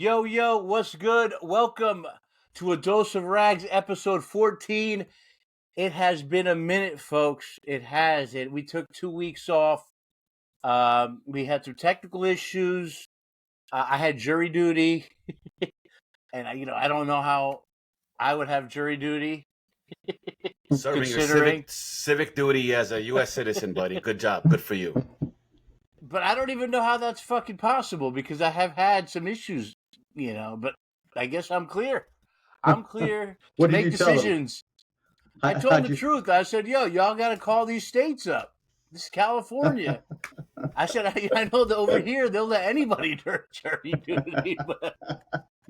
Yo, yo, what's good? Welcome to A Dose of Rags, episode 14. It has been a minute, folks. It has. We took 2 weeks off. We had some technical issues. I had jury duty, and I don't know how I would have jury duty. Serving your civic duty as a U.S. citizen, buddy. Good job. Good for you. But I don't even know how that's fucking possible because I have had some issues, but I guess I'm clear. I'm clear to make decisions. I told him the truth. I said, yo, y'all got to call these states up. This is California. I said, I know that over here they'll let anybody do jury duty, but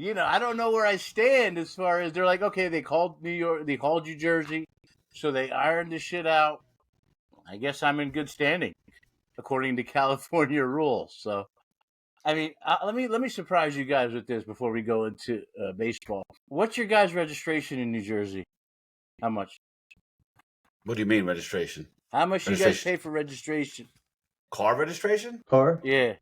I don't know where I stand as far as they're like, okay, they called New York, they called New Jersey, so they ironed the shit out. I guess I'm in good standing according to California rules. So, I mean, let me surprise you guys with this before we go into baseball. What's your guys' registration in New Jersey? How much? What do you mean registration? How much you guys pay for registration? Car registration? Car? Yeah.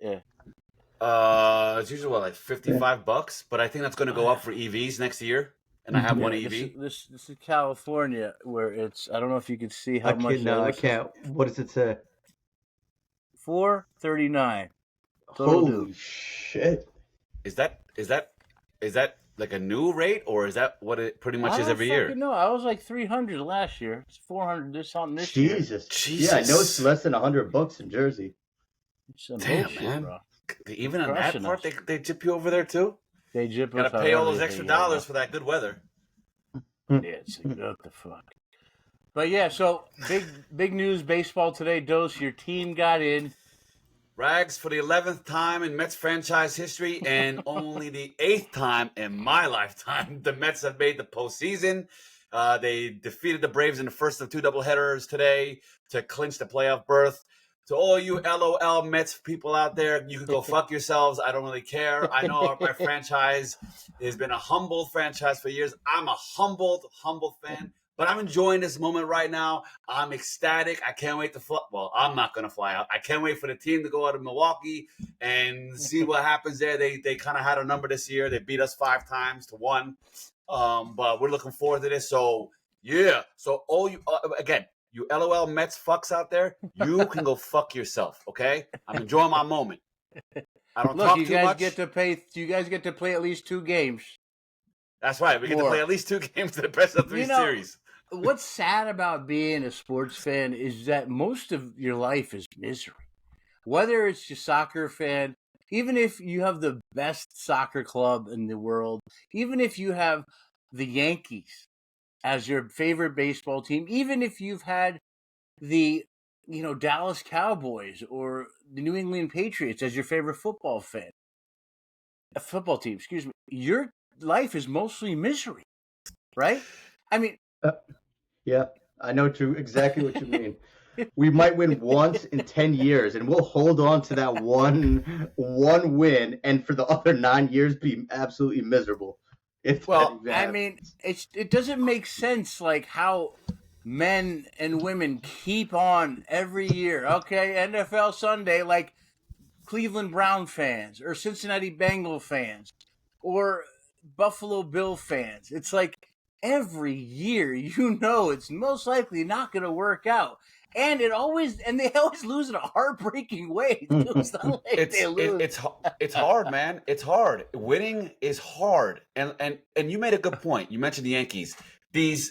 It's usually like $55, but I think that's going to go up for EVs next year. And I have one EV. This is California, where it's. I don't know if you can see how much. No, I can't. What does it say? $439. Holy shit! Is that like a new rate, or is that what it pretty much is every year? No, I was like 300 last year. It's 400 this something this year. Jesus. Yeah, I know it's less than $100 in Jersey. Damn, bullshit, man. Bro. Even on that part, they jip you over there too. They jip us. Gotta pay all those extra dollars for that good weather. Yeah, it's like, what the fuck. But yeah, so big news baseball today. Dose, your team got in. Rags, for the 11th time in Mets franchise history and only the 8th time in my lifetime, the Mets have made the postseason. They defeated the Braves in the first of two doubleheaders today to clinch the playoff berth. To all you LOL Mets people out there, you can go fuck yourselves. I don't really care. I know my franchise has been a humble franchise for years. I'm a humble fan. But I'm enjoying this moment right now. I'm ecstatic. I can't wait to fly. Well, I'm not going to fly out. I can't wait for the team to go out of Milwaukee and see what happens there. They kind of had a number this year. They beat us 5-1. But we're looking forward to this. So, yeah. So, all you, again, you LOL Mets fucks out there, you can go fuck yourself, okay? I'm enjoying my moment. I don't talk too much. You guys get to play at least 2 games. That's right. We get to play at least 2 games to the best of 3 series. What's sad about being a sports fan is that most of your life is misery. Whether it's your soccer fan, even if you have the best soccer club in the world, even if you have the Yankees as your favorite baseball team, even if you've had the Dallas Cowboys or the New England Patriots as your favorite football team, excuse me, your life is mostly misery, right? I mean, yeah, I know exactly what you mean. We might win once in 10 years, and we'll hold on to that one win, and for the other 9 years, be absolutely miserable. I mean, it doesn't make sense, like how men and women keep on every year. Okay, NFL Sunday, like Cleveland Brown fans or Cincinnati Bengal fans or Buffalo Bill fans. It's like every year, it's most likely not going to work out. And they always lose in a heartbreaking way. It's not like they lose. It's hard, man. It's hard. Winning is hard. And you made a good point. You mentioned the Yankees. These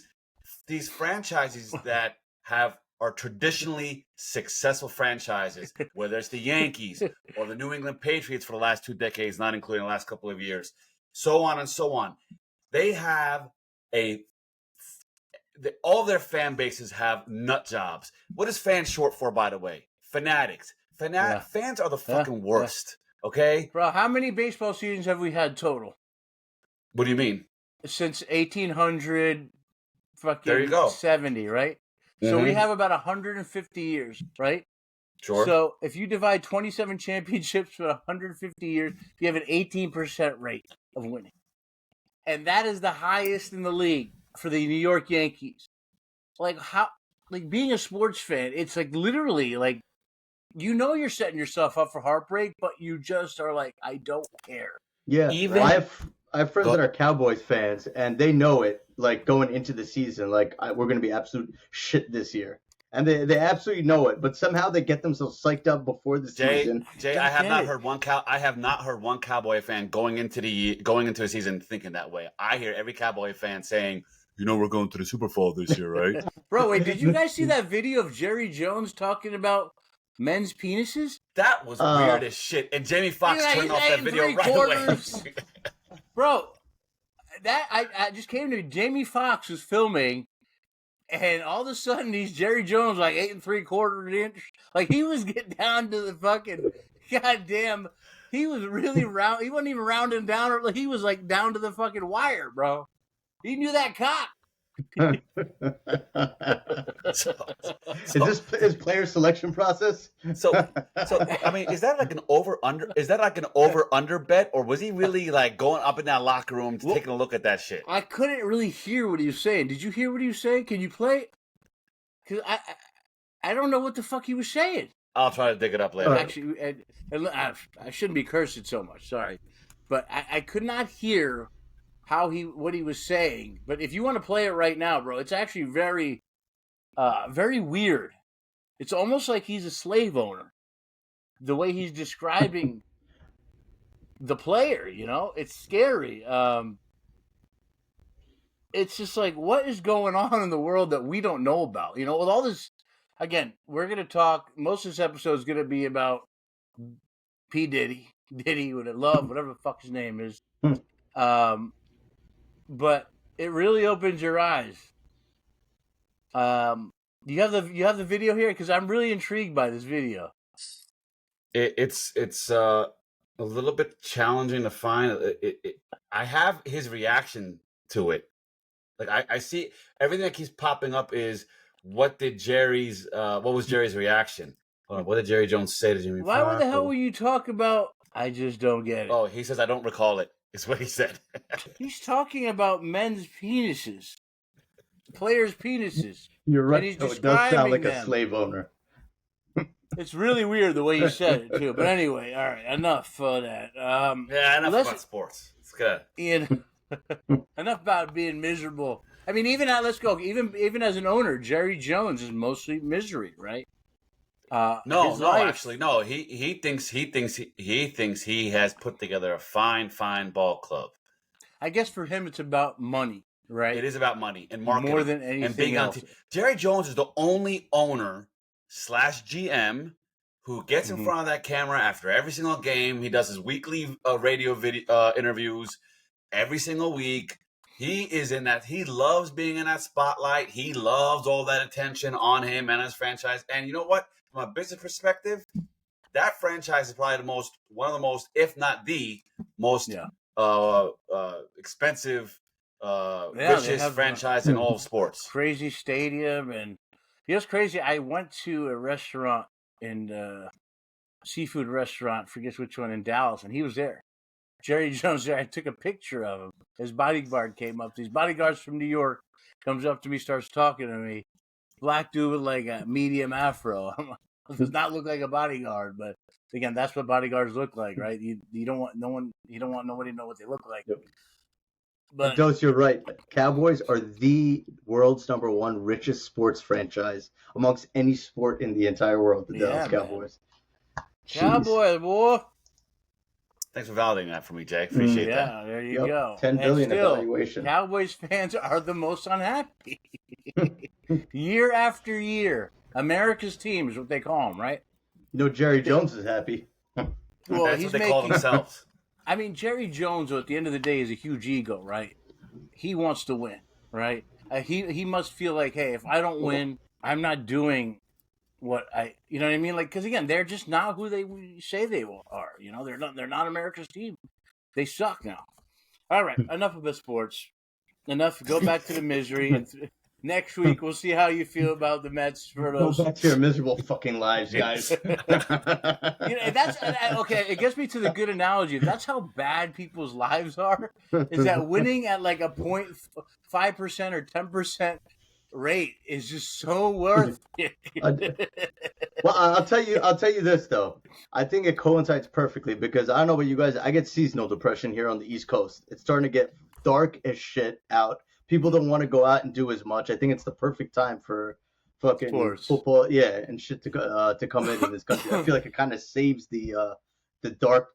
franchises that are traditionally successful franchises, whether it's the Yankees or the New England Patriots for the last 2 decades, not including the last couple of years, so on and so on. They have all their fan bases have nut jobs. What is fan short for, by the way? Fanatics. Fans are the fucking worst. Okay? Bro, how many baseball seasons have we had total? What do you mean? Since 1800 fucking there you go. 70, right? Mm-hmm. So we have about 150 years, right? Sure. So if you divide 27 championships with 150 years, you have an 18% rate of winning. And that is the highest in the league for the New York Yankees. Like being a sports fan, it's like literally like, you're setting yourself up for heartbreak, but you just are like, I don't care. Yeah, Even I have friends that are Cowboys fans, and they know it. Like going into the season, like we're going to be absolute shit this year, and they absolutely know it. But somehow they get themselves psyched up before the season. Jay, I have not heard one Cowboy fan going into a season thinking that way. I hear every Cowboy fan saying, we're going to the Super Bowl this year, right? Bro, wait, did you guys see that video of Jerry Jones talking about men's penises? That was weird as shit. And Jamie Foxx turned off that video right away. Bro, that I just came to me. Jamie Foxx was filming, and all of a sudden he's Jerry Jones like 8 3/4 inch. Like he was getting down to the fucking goddamn. He was really round. He wasn't even rounding down. He was like down to the fucking wire, bro. He knew that cock. Is this his player selection process? So I mean, is that like an over under bet, or was he really like going up in that locker room taking a look at that shit? I couldn't really hear what he was saying. Did you hear what he was saying? Can you play? Because I don't know what the fuck he was saying. I'll try to dig it up later. Actually, I shouldn't be cursing so much. Sorry, but I could not hear what he was saying. But if you want to play it right now, bro, it's actually very, very weird. It's almost like he's a slave owner. The way he's describing the player, it's scary. It's just like, what is going on in the world that we don't know about? With all this, again, we're going to talk, most of this episode is going to be about P. Diddy, with love, whatever the fuck his name is. But it really opens your eyes. You have the video here? Because I'm really intrigued by this video. It's a little bit challenging to find. I have his reaction to it. Like I see everything that keeps popping up is what was Jerry's reaction? What did Jerry Jones say to Jimmy? Why the hell will you talk about? I just don't get it. Oh, he says I don't recall it. Is what he said. He's talking about men's penises, players' penises. You're right. And he's it does sound like them. A slave owner. It's really weird the way he said it too. But anyway, all right, enough of that. Enough about sports. It's good. Enough about being miserable. I mean, let's go. Even as an owner, Jerry Jones is mostly misery, right? Actually, no. He thinks he has put together a fine ball club. I guess for him, it's about money, right? It is about money and marketing more than anything and being else. Jerry Jones is the only owner / GM who gets in front of that camera after every single game. He does his weekly radio video interviews every single week. He is in that. He loves being in that spotlight. He loves all that attention on him and his franchise. And you know what? From a business perspective, that franchise is probably one of the most, if not the most expensive, richest franchise in all of sports. Crazy stadium. And it's crazy. I went to a restaurant seafood restaurant, forget which one, in Dallas, and he was there. Jerry Jones there. I took a picture of him. His bodyguard came up. These bodyguards from New York comes up to me, starts talking to me. Black dude with like a medium afro. Does not look like a bodyguard, but again, that's what bodyguards look like, right? You don't want nobody to know what they look like. Yep. But Dose, you're right. Cowboys are the world's #1 richest sports franchise amongst any sport in the entire world. The Dallas Cowboys. Cowboys, boy. Thanks for validating that for me, Jay. Appreciate that. Yeah, there you go. $10 billion evaluation. Cowboys fans are the most unhappy. Year after year. America's team is what they call them, right? Jerry Jones is happy. Well, that's what they call themselves. I mean, Jerry Jones, at the end of the day, is a huge ego, right? He wants to win, right? He must feel like, hey, if I don't win, I'm not doing you know what I mean? Like, because again, they're just not who they say they are. They're not America's team. They suck now. All right, enough about sports. Enough. Go back to the misery. And next week we'll see how you feel about the Mets for those. Go back to your miserable fucking lives, guys. That's okay. It gets me to the good analogy. That's how bad people's lives are. Is that winning at like a 0.5% or 10% rate is just so worth it. Well, I'll tell you this though. I think it coincides perfectly because I don't know about you guys. I get seasonal depression here on the East Coast. It's starting to get dark as shit out. People don't want to go out and do as much. I think it's the perfect time for fucking Sports. football, yeah, and shit to come in this country. I feel like it kind of saves the dark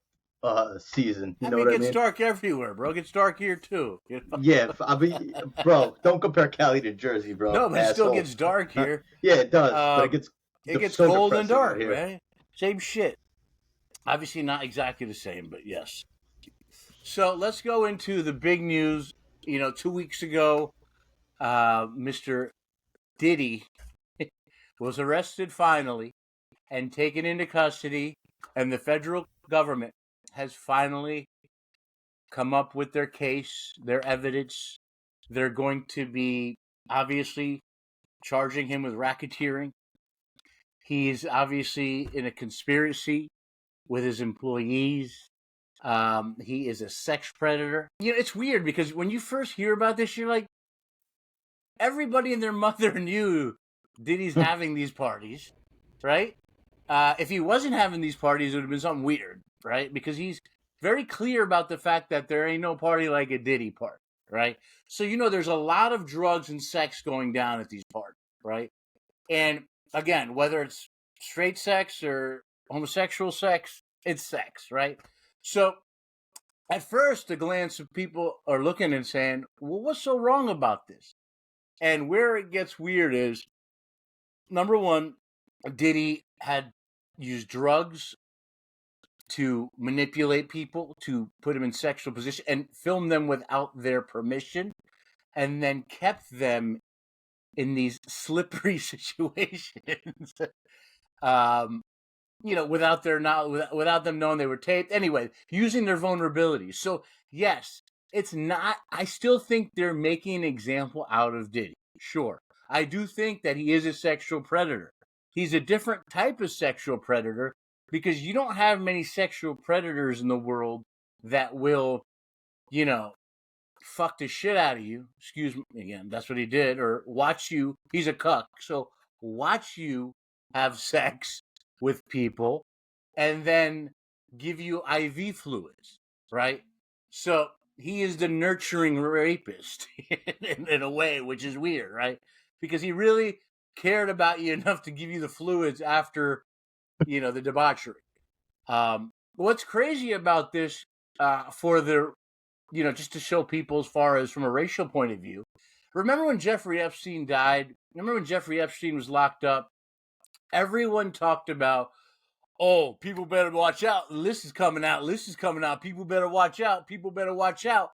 season. You know what I It gets mean? dark everywhere, bro. It gets dark here too. Yeah, I mean, bro, don't compare Cali to Jersey, bro. No, but it still Asshole. gets dark here. Yeah, it does, but it gets so cold and depressing out dark, here. right? Same shit. Obviously not exactly the same, but yes. So let's go into the big news. 2 weeks ago, Mr. Diddy was arrested finally and taken into custody, and the federal government has finally come up with their case, their evidence. They're going to be obviously charging him with racketeering. He's obviously in a conspiracy with his employees. He is a sex predator. It's weird because when you first hear about this, you're like, everybody and their mother knew Diddy's having these parties, right? If he wasn't having these parties, it would have been something weird, right? Because he's very clear about the fact that there ain't no party like a Diddy party, right? So, there's a lot of drugs and sex going down at these parties, right? And again, whether it's straight sex or homosexual sex, it's sex, right? So at first, a glance of people are looking and saying, well, what's so wrong about this? And where it gets weird is, number one, Diddy had used drugs to manipulate people, to put them in sexual position and film them without their permission, and then kept them in these slippery situations. Without without them knowing they were taped. Anyway, using their vulnerabilities. So yes, it's not. I still think they're making an example out of Diddy. Sure, I do think that he is a sexual predator. He's a different type of sexual predator because you don't have many sexual predators in the world that will, fuck the shit out of you. Excuse me again. That's what he did. Or watch you. He's a cuck. So watch you have sex with people and then give you IV fluids, right? So he is the nurturing rapist in a way, which is weird, right? Because he really cared about you enough to give you the fluids after, the debauchery. What's crazy about this, for the, just to show people as far as from a racial point of view, remember when Jeffrey Epstein died? Remember when Jeffrey Epstein was locked up? Everyone talked about, oh, people better watch out. List is coming out. List is coming out. People better watch out. People better watch out.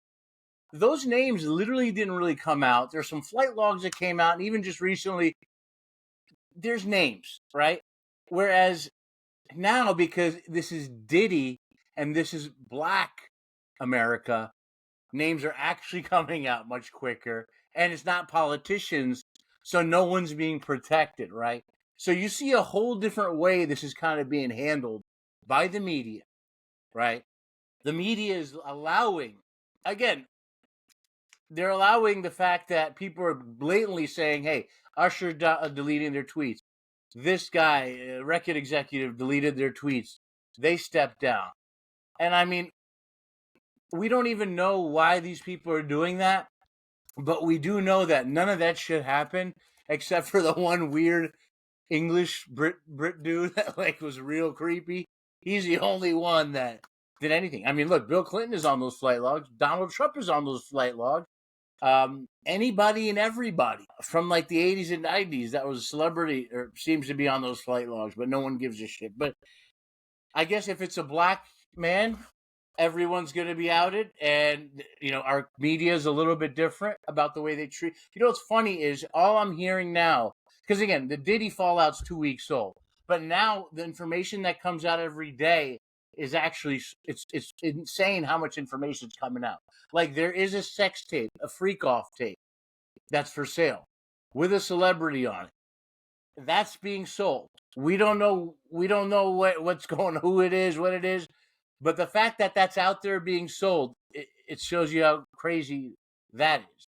Those names literally didn't really come out. There's some flight logs that came out, and even just recently, there's names, right? Whereas now, because this is Diddy and this is Black America, names are actually coming out much quicker, and it's not politicians, so no one's being protected, right? So you see a whole different way this is kind of being handled by the media, right? The media is again, they're allowing the fact that people are blatantly saying, hey, Usher deleting their tweets. This guy, record executive, deleted their tweets. They stepped down. And I mean, we don't even know why these people are doing that, but we do know that none of that shit happened except for the one weird English Brit dude that was real creepy. He's the only one that did anything. I mean, look, Bill Clinton is on those flight logs. Donald Trump is on those flight logs. Anybody and everybody from the 80s and 90s that was a celebrity or seems to be on those flight logs, but no one gives a shit. But I guess if it's a black man, everyone's going to be outed, and our media is a little bit different about the way they treat. What's funny is all I'm hearing now, because again, the Diddy fallout's 2 weeks old, but now the information that comes out every day is actually it's insane how much information is coming out. There is a sex tape, a freak off tape that's for sale with a celebrity on it. That's being sold. We don't know what's going on, who it is, what it is. But the fact that that's out there being sold, it shows you how crazy that is.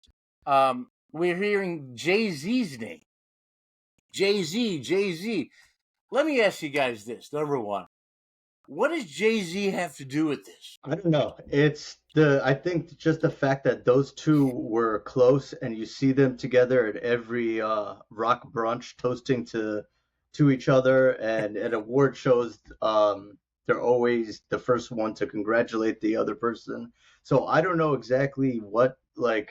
we're hearing Jay-Z's name. Jay-Z. Let me ask you guys this. Number one, what does Jay-Z have to do with this? I don't know. I think just the fact that those two were close and you see them together at every rock brunch toasting to each other, and at award shows, they're always the first one to congratulate the other person. So I don't know exactly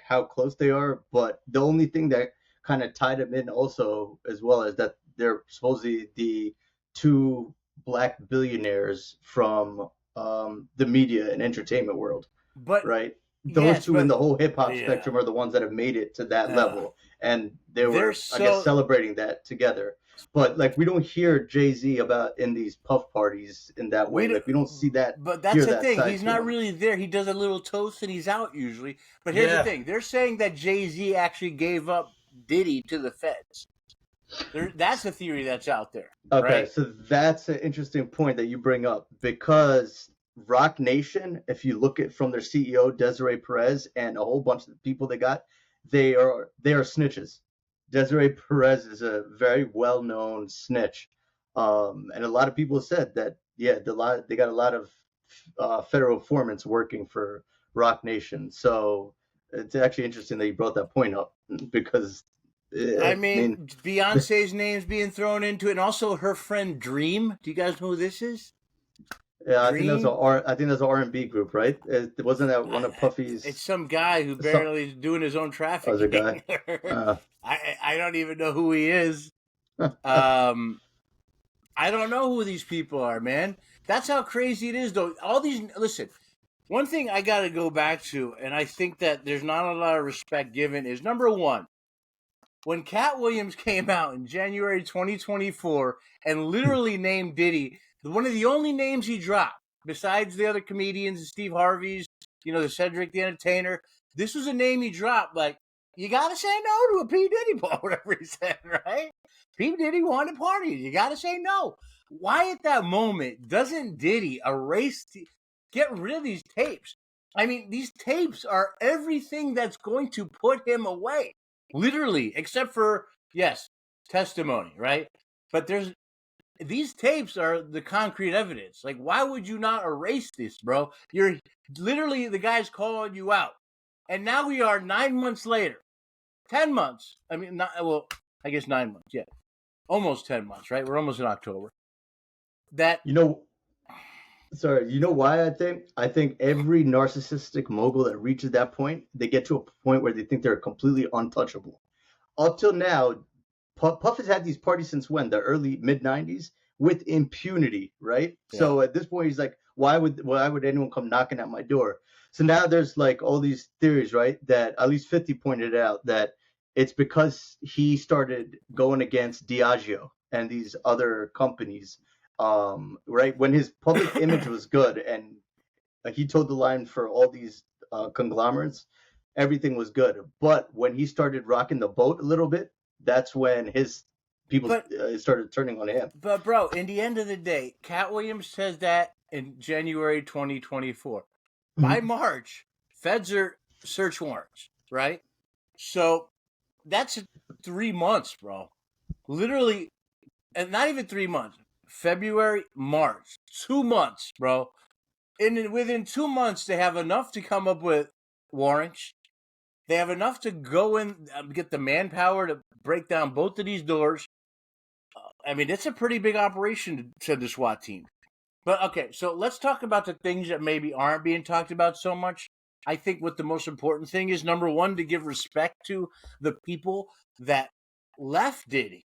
how close they are, but the only thing that kind of tied them in also as well is that they're supposedly the two black billionaires from the media and entertainment world, But right? Those two in the whole hip hop yeah. spectrum are the ones that have made it to that level, and they were, I guess, celebrating that together. But like, we don't hear Jay-Z about in these puff parties in that way. Like, we don't see that. But that's the thing. He's not really there. He does a little toast and he's out usually. But here's the thing. They're saying that Jay-Z actually gave up Diddy to the feds. That's the theory that's out there. Okay, right? So that's an interesting point that you bring up, because Rock Nation, if you look at from their CEO Desiree Perez and a whole bunch of the people they got, they are snitches. Desiree Perez is a very well-known snitch, and a lot of people said that they got a lot of federal informants working for Rock Nation. So it's actually interesting that you brought that point up, because I mean, Beyonce's name's being thrown into it, and also her friend Dream. Do you guys know who this is? Yeah, Dream? I think that's an R&B group, right? Wasn't that one of Puffy's? It's some guy who barely is doing his own trafficking. Oh, the guy. I don't even know who he is. I don't know who these people are, man. That's how crazy it is, though. Listen, one thing I got to go back to, and I think that there's not a lot of respect given, is number one, when Cat Williams came out in January 2024 and literally named Diddy, one of the only names he dropped, besides the other comedians, the Steve Harveys, the Cedric the Entertainer, this was a name he dropped. Like, you got to say no to a P. Diddy ball, whatever he said, right? P. Diddy wanted parties. You got to say no. Why at that moment doesn't Diddy get rid of these tapes? I mean, these tapes are everything that's going to put him away. Literally, except for, yes, testimony, right? But these tapes are the concrete evidence. Like, why would you not erase this, bro? You're literally, the guy's calling you out. And now we are 9 months later. 10 months. I mean, I guess 9 months, yeah. Almost 10 months, right? We're almost in October. Sorry, you know why I think? I think every narcissistic mogul that reaches that point, they get to a point where they think they're completely untouchable. Up till now, Puff has had these parties since when? The early mid-90s with impunity, right? Yeah. So at this point, he's like, why would anyone come knocking at my door? So now there's like all these theories, right? That at least 50 pointed out that it's because he started going against Diageo and these other companies. Right, when his public image was good and he told the line for all these conglomerates, everything was good. But when he started rocking the boat a little bit, that's when his people started turning on him. But bro, in the end of the day, Cat Williams says that in January 2024. By March, feds are search warrants, right? So that's 3 months, bro. Literally, and not even 3 months. February, March, 2 months, bro. And within 2 months, they have enough to come up with warrants. They have enough to go in, get the manpower to break down both of these doors. I mean, it's a pretty big operation, said the SWAT team. But okay, so let's talk about the things that maybe aren't being talked about so much. I think what the most important thing is, number one, to give respect to the people that left Diddy.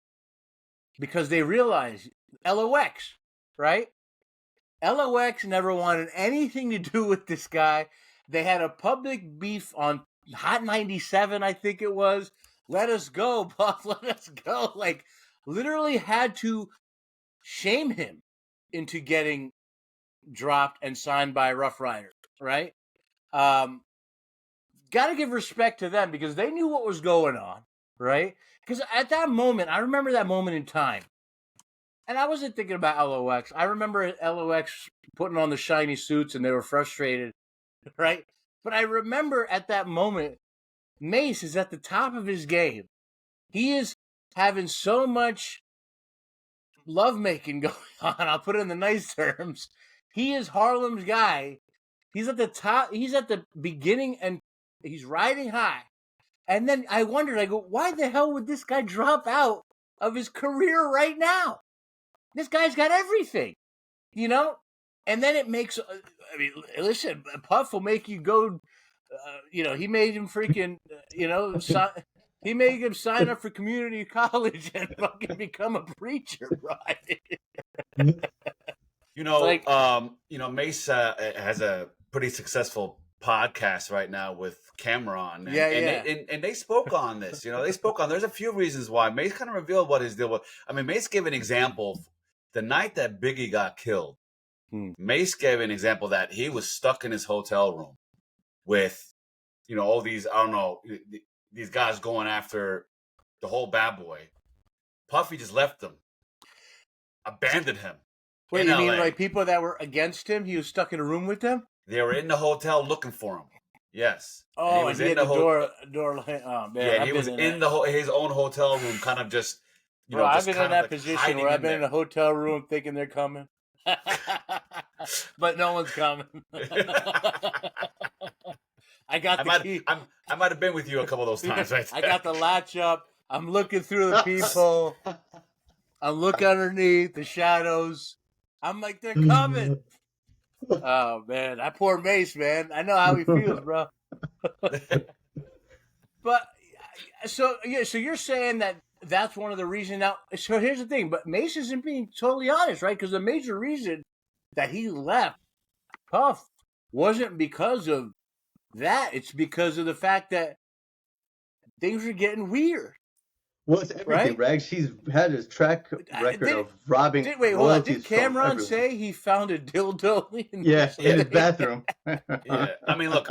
Because they realize LOX, right? LOX never wanted anything to do with this guy. They had a public beef on Hot 97, I think it was. Let us go, Puff, let us go. Like, literally had to shame him into getting dropped and signed by Rough Riders, right? Got to give respect to them because they knew what was going on, right? Because at that moment, I remember that moment in time. And I wasn't thinking about LOX. I remember LOX putting on the shiny suits and they were frustrated, right? But I remember at that moment, Mace is at the top of his game. He is having so much lovemaking going on. I'll put it in the nice terms. He is Harlem's guy. He's at the top. He's at the beginning, and he's riding high. And then I wondered, I go, why the hell would this guy drop out of his career right now? This guy's got everything, you know? And then it makes, I mean, listen, Puff will make you go, he made him freaking, he made him sign up for community college and fucking become a preacher, right? Mace has a pretty successful podcast right now with Cameron. And they spoke on this. There's a few reasons why. Mace kind of revealed what his deal was. I mean, Mace gave an example. The night that Biggie got killed, Mace gave an example that he was stuck in his hotel room with, all these, I don't know, these guys going after the whole Bad Boy. Puffy just left them, abandoned him. Wait, you mean like people that were against him? He was stuck in a room with them? They were in the hotel looking for him. Yes. Oh, and he had the door. Oh, man. Yeah, he was in his own hotel room, kind of just, I've been in that position where I've been in a hotel room thinking they're coming. But no one's coming. I might have been with you a couple of those times, right? I got the latch up. I'm looking through the peephole. I look underneath the shadows. I'm like, they're coming. Oh man, that poor Mace, man. I know how he feels, bro. But so you're saying that's one of the reasons. Now, so here's the thing. But Mace isn't being totally honest, right? Because the major reason that he left Puff wasn't because of that. It's because of the fact that things were getting weird. Well, it's everything, right? Rags. He's had his track record of robbing. Did Cameron say he found a dildo in his bathroom? Yeah. I mean, look.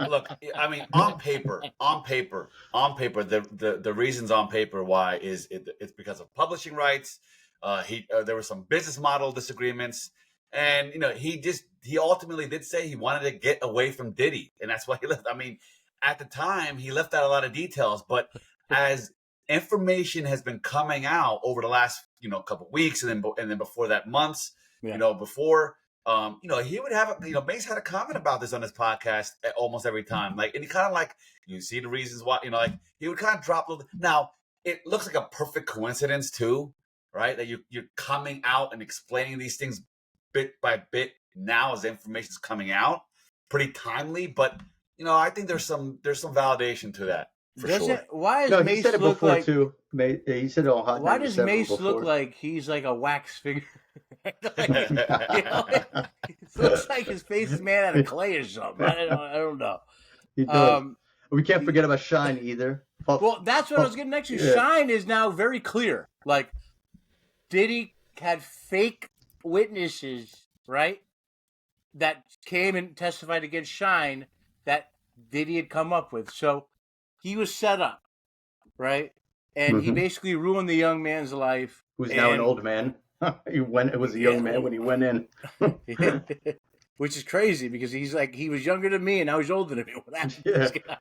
I mean, on paper, the reasons on paper why it's because of publishing rights. There were some business model disagreements, and he ultimately did say he wanted to get away from Diddy, and that's why he left. I mean, at the time, he left out a lot of details, but as information has been coming out over the last couple of weeks, and then before that, months. Before he would have Mace had a comment about this on his podcast almost every time, and he kind of you see the reasons why, he would kind of drop a little. Now it looks like a perfect coincidence too, right? That you're coming out and explaining these things bit by bit now as information is coming out, pretty timely. But I think there's some validation to that. Why does Mace look like? Too. He said on Hot Why does Mace look like he's like a wax figure? It looks like his face is made out of clay or something. I don't know. He does. We can't forget about Shine either. Well, that's what I was getting next to. Yeah. Shine is now very clear. Like, Diddy had fake witnesses, right? That came and testified against Shine that Diddy had come up with. So he was set up, right? And he basically ruined the young man's life. Who's now an old man. It was a young man when he went in. Which is crazy because he was younger than me and now he's older than me. What happened to this guy?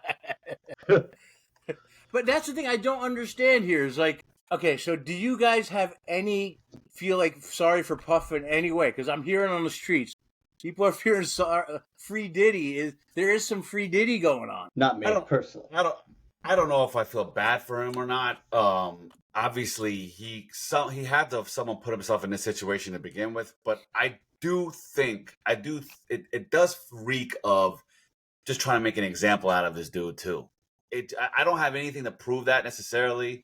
But that's the thing I don't understand here is okay, so do you guys have feel sorry for Puff in any way? Because I'm hearing on the streets, people are fearing free Diddy. There is some free Diddy going on. Not me personally. I don't know if I feel bad for him or not. Obviously, he had to have someone put himself in this situation to begin with. But I do think it does reek of just trying to make an example out of this dude too. I don't have anything to prove that necessarily,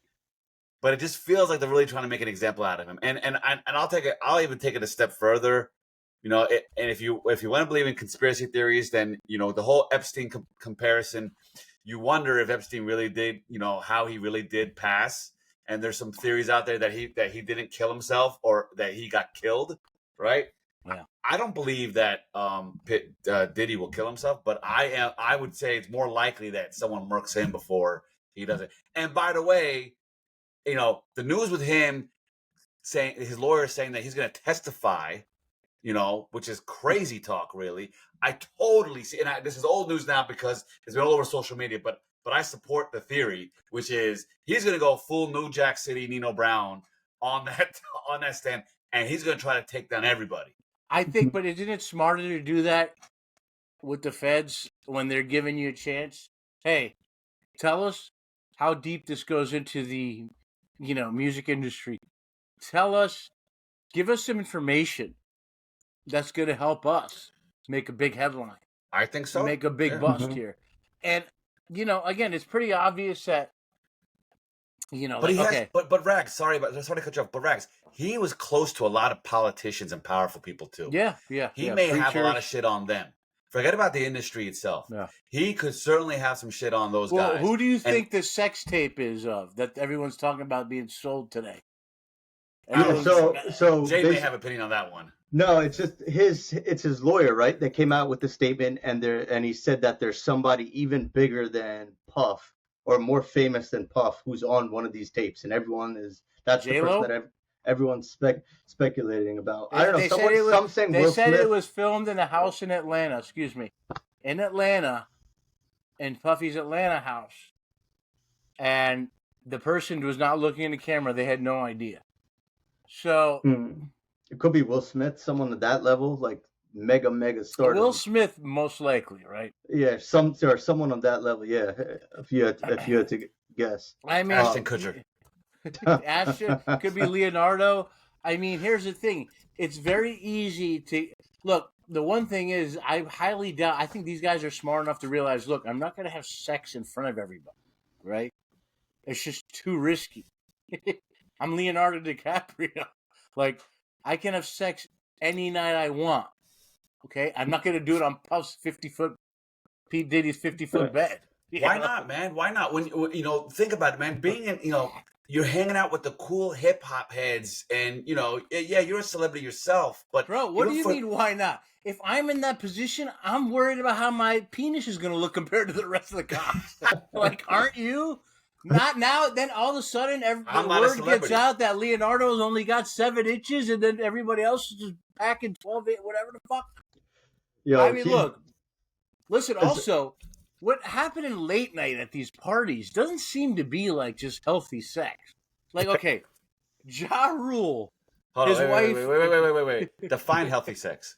but it just feels like they're really trying to make an example out of him. And I'll even take it a step further. And if you want to believe in conspiracy theories, then the whole Epstein comparison. You wonder if Epstein really did, how he really did pass. And there's some theories out there that he didn't kill himself or that he got killed, right? Yeah. I don't believe that Diddy will kill himself, but I would say it's more likely that someone murks him before he does it. And by the way, the news with him saying his lawyer is saying that he's going to testify which is crazy talk, really. I totally see, and this is old news now because it's been all over social media, but I support the theory, which is he's going to go full New Jack City Nino Brown on that stand, and he's going to try to take down everybody. I think, but isn't it smarter to do that with the feds when they're giving you a chance? Hey, tell us how deep this goes into the, music industry. Tell us, give us some information that's going to help us make a big headline. I think so. Make a big bust here. And, again, it's pretty obvious that, but Rags, sorry to cut you off, but Rags, he was close to a lot of politicians and powerful people too. Yeah. He may have a lot of shit on them. Forget about the industry itself. Yeah. He could certainly have some shit on those guys. Who do you think the sex tape is of that everyone's talking about being sold today? So Jay may have an opinion on that one. No, it's just his lawyer, right? That came out with the statement, and he said that there's somebody even bigger than Puff or more famous than Puff who's on one of these tapes, and that's the person that everyone's speculating about. I don't know. Some saying they Will said Smith. It was filmed in a house in Atlanta. Excuse me, in Atlanta, in Puffy's Atlanta house, and the person was not looking in the camera. They had no idea. So it could be Will Smith, someone at that level, like mega star. Will Smith, most likely, right? Yeah, someone on that level. Yeah, if you had to guess. I mean, Ashton Kutcher. Ashton could be Leonardo. I mean, here's the thing: it's very easy to look. The one thing is, I highly doubt. I think these guys are smart enough to realize. Look, I'm not going to have sex in front of everybody, right? It's just too risky. I'm Leonardo DiCaprio. Like, I can have sex any night I want. Okay? I'm not going to do it on Puff's 50-foot, P. Diddy's 50-foot bed. Why not, man? Why not? When think about it, man. Being in, you're hanging out with the cool hip hop heads, and yeah, you're a celebrity yourself. But bro, what do you mean? Why not? If I'm in that position, I'm worried about how my penis is going to look compared to the rest of the cops. Like, aren't you? Not now. Then all of a sudden, the word gets out that Leonardo's only got 7 inches, and then everybody else is just packing 12, whatever the fuck. Look. Listen. Also, what happened in late night at these parties doesn't seem to be like just healthy sex. Like, okay, Ja Rule, his wife. Wait. Define healthy sex.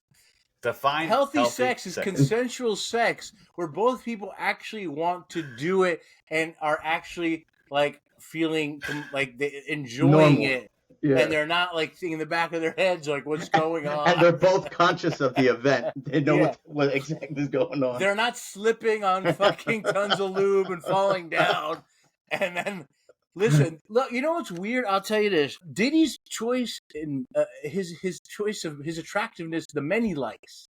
Define healthy sex is consensual sex where both people actually want to do it and are actually like feeling like they enjoying it. Yeah. And they're not like in the back of their heads like what's going on. And they're both conscious of the event. They know what exactly is going on. They're not slipping on fucking tons of lube and falling down. And then listen, look, you know what's weird? I'll tell you this. Diddy's choice in his choice of his attractiveness, the men he likes.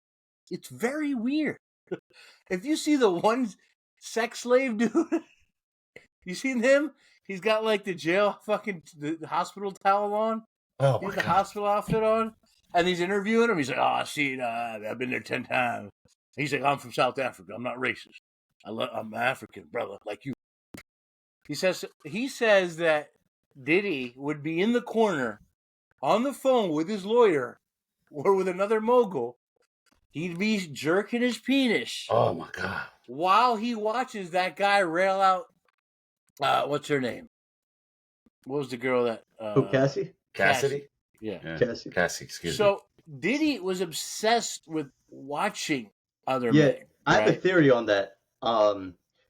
It's very weird. If you see the one sex slave dude, you seen him? He's got like the the hospital towel on. Oh, he's the hospital outfit on. And he's interviewing him. He's like, I've been there 10 times. He's like, I'm from South Africa. I'm not racist. I'm African, brother, like you. He says that Diddy would be in the corner on the phone with his lawyer or with another mogul. He'd be jerking his penis. Oh, my God. While he watches that guy rail out, what's her name? What was the girl that... Cassie? Cassidy? Yeah. Cassie, excuse me. So Diddy was obsessed with watching other men. Yeah, I have a theory on that.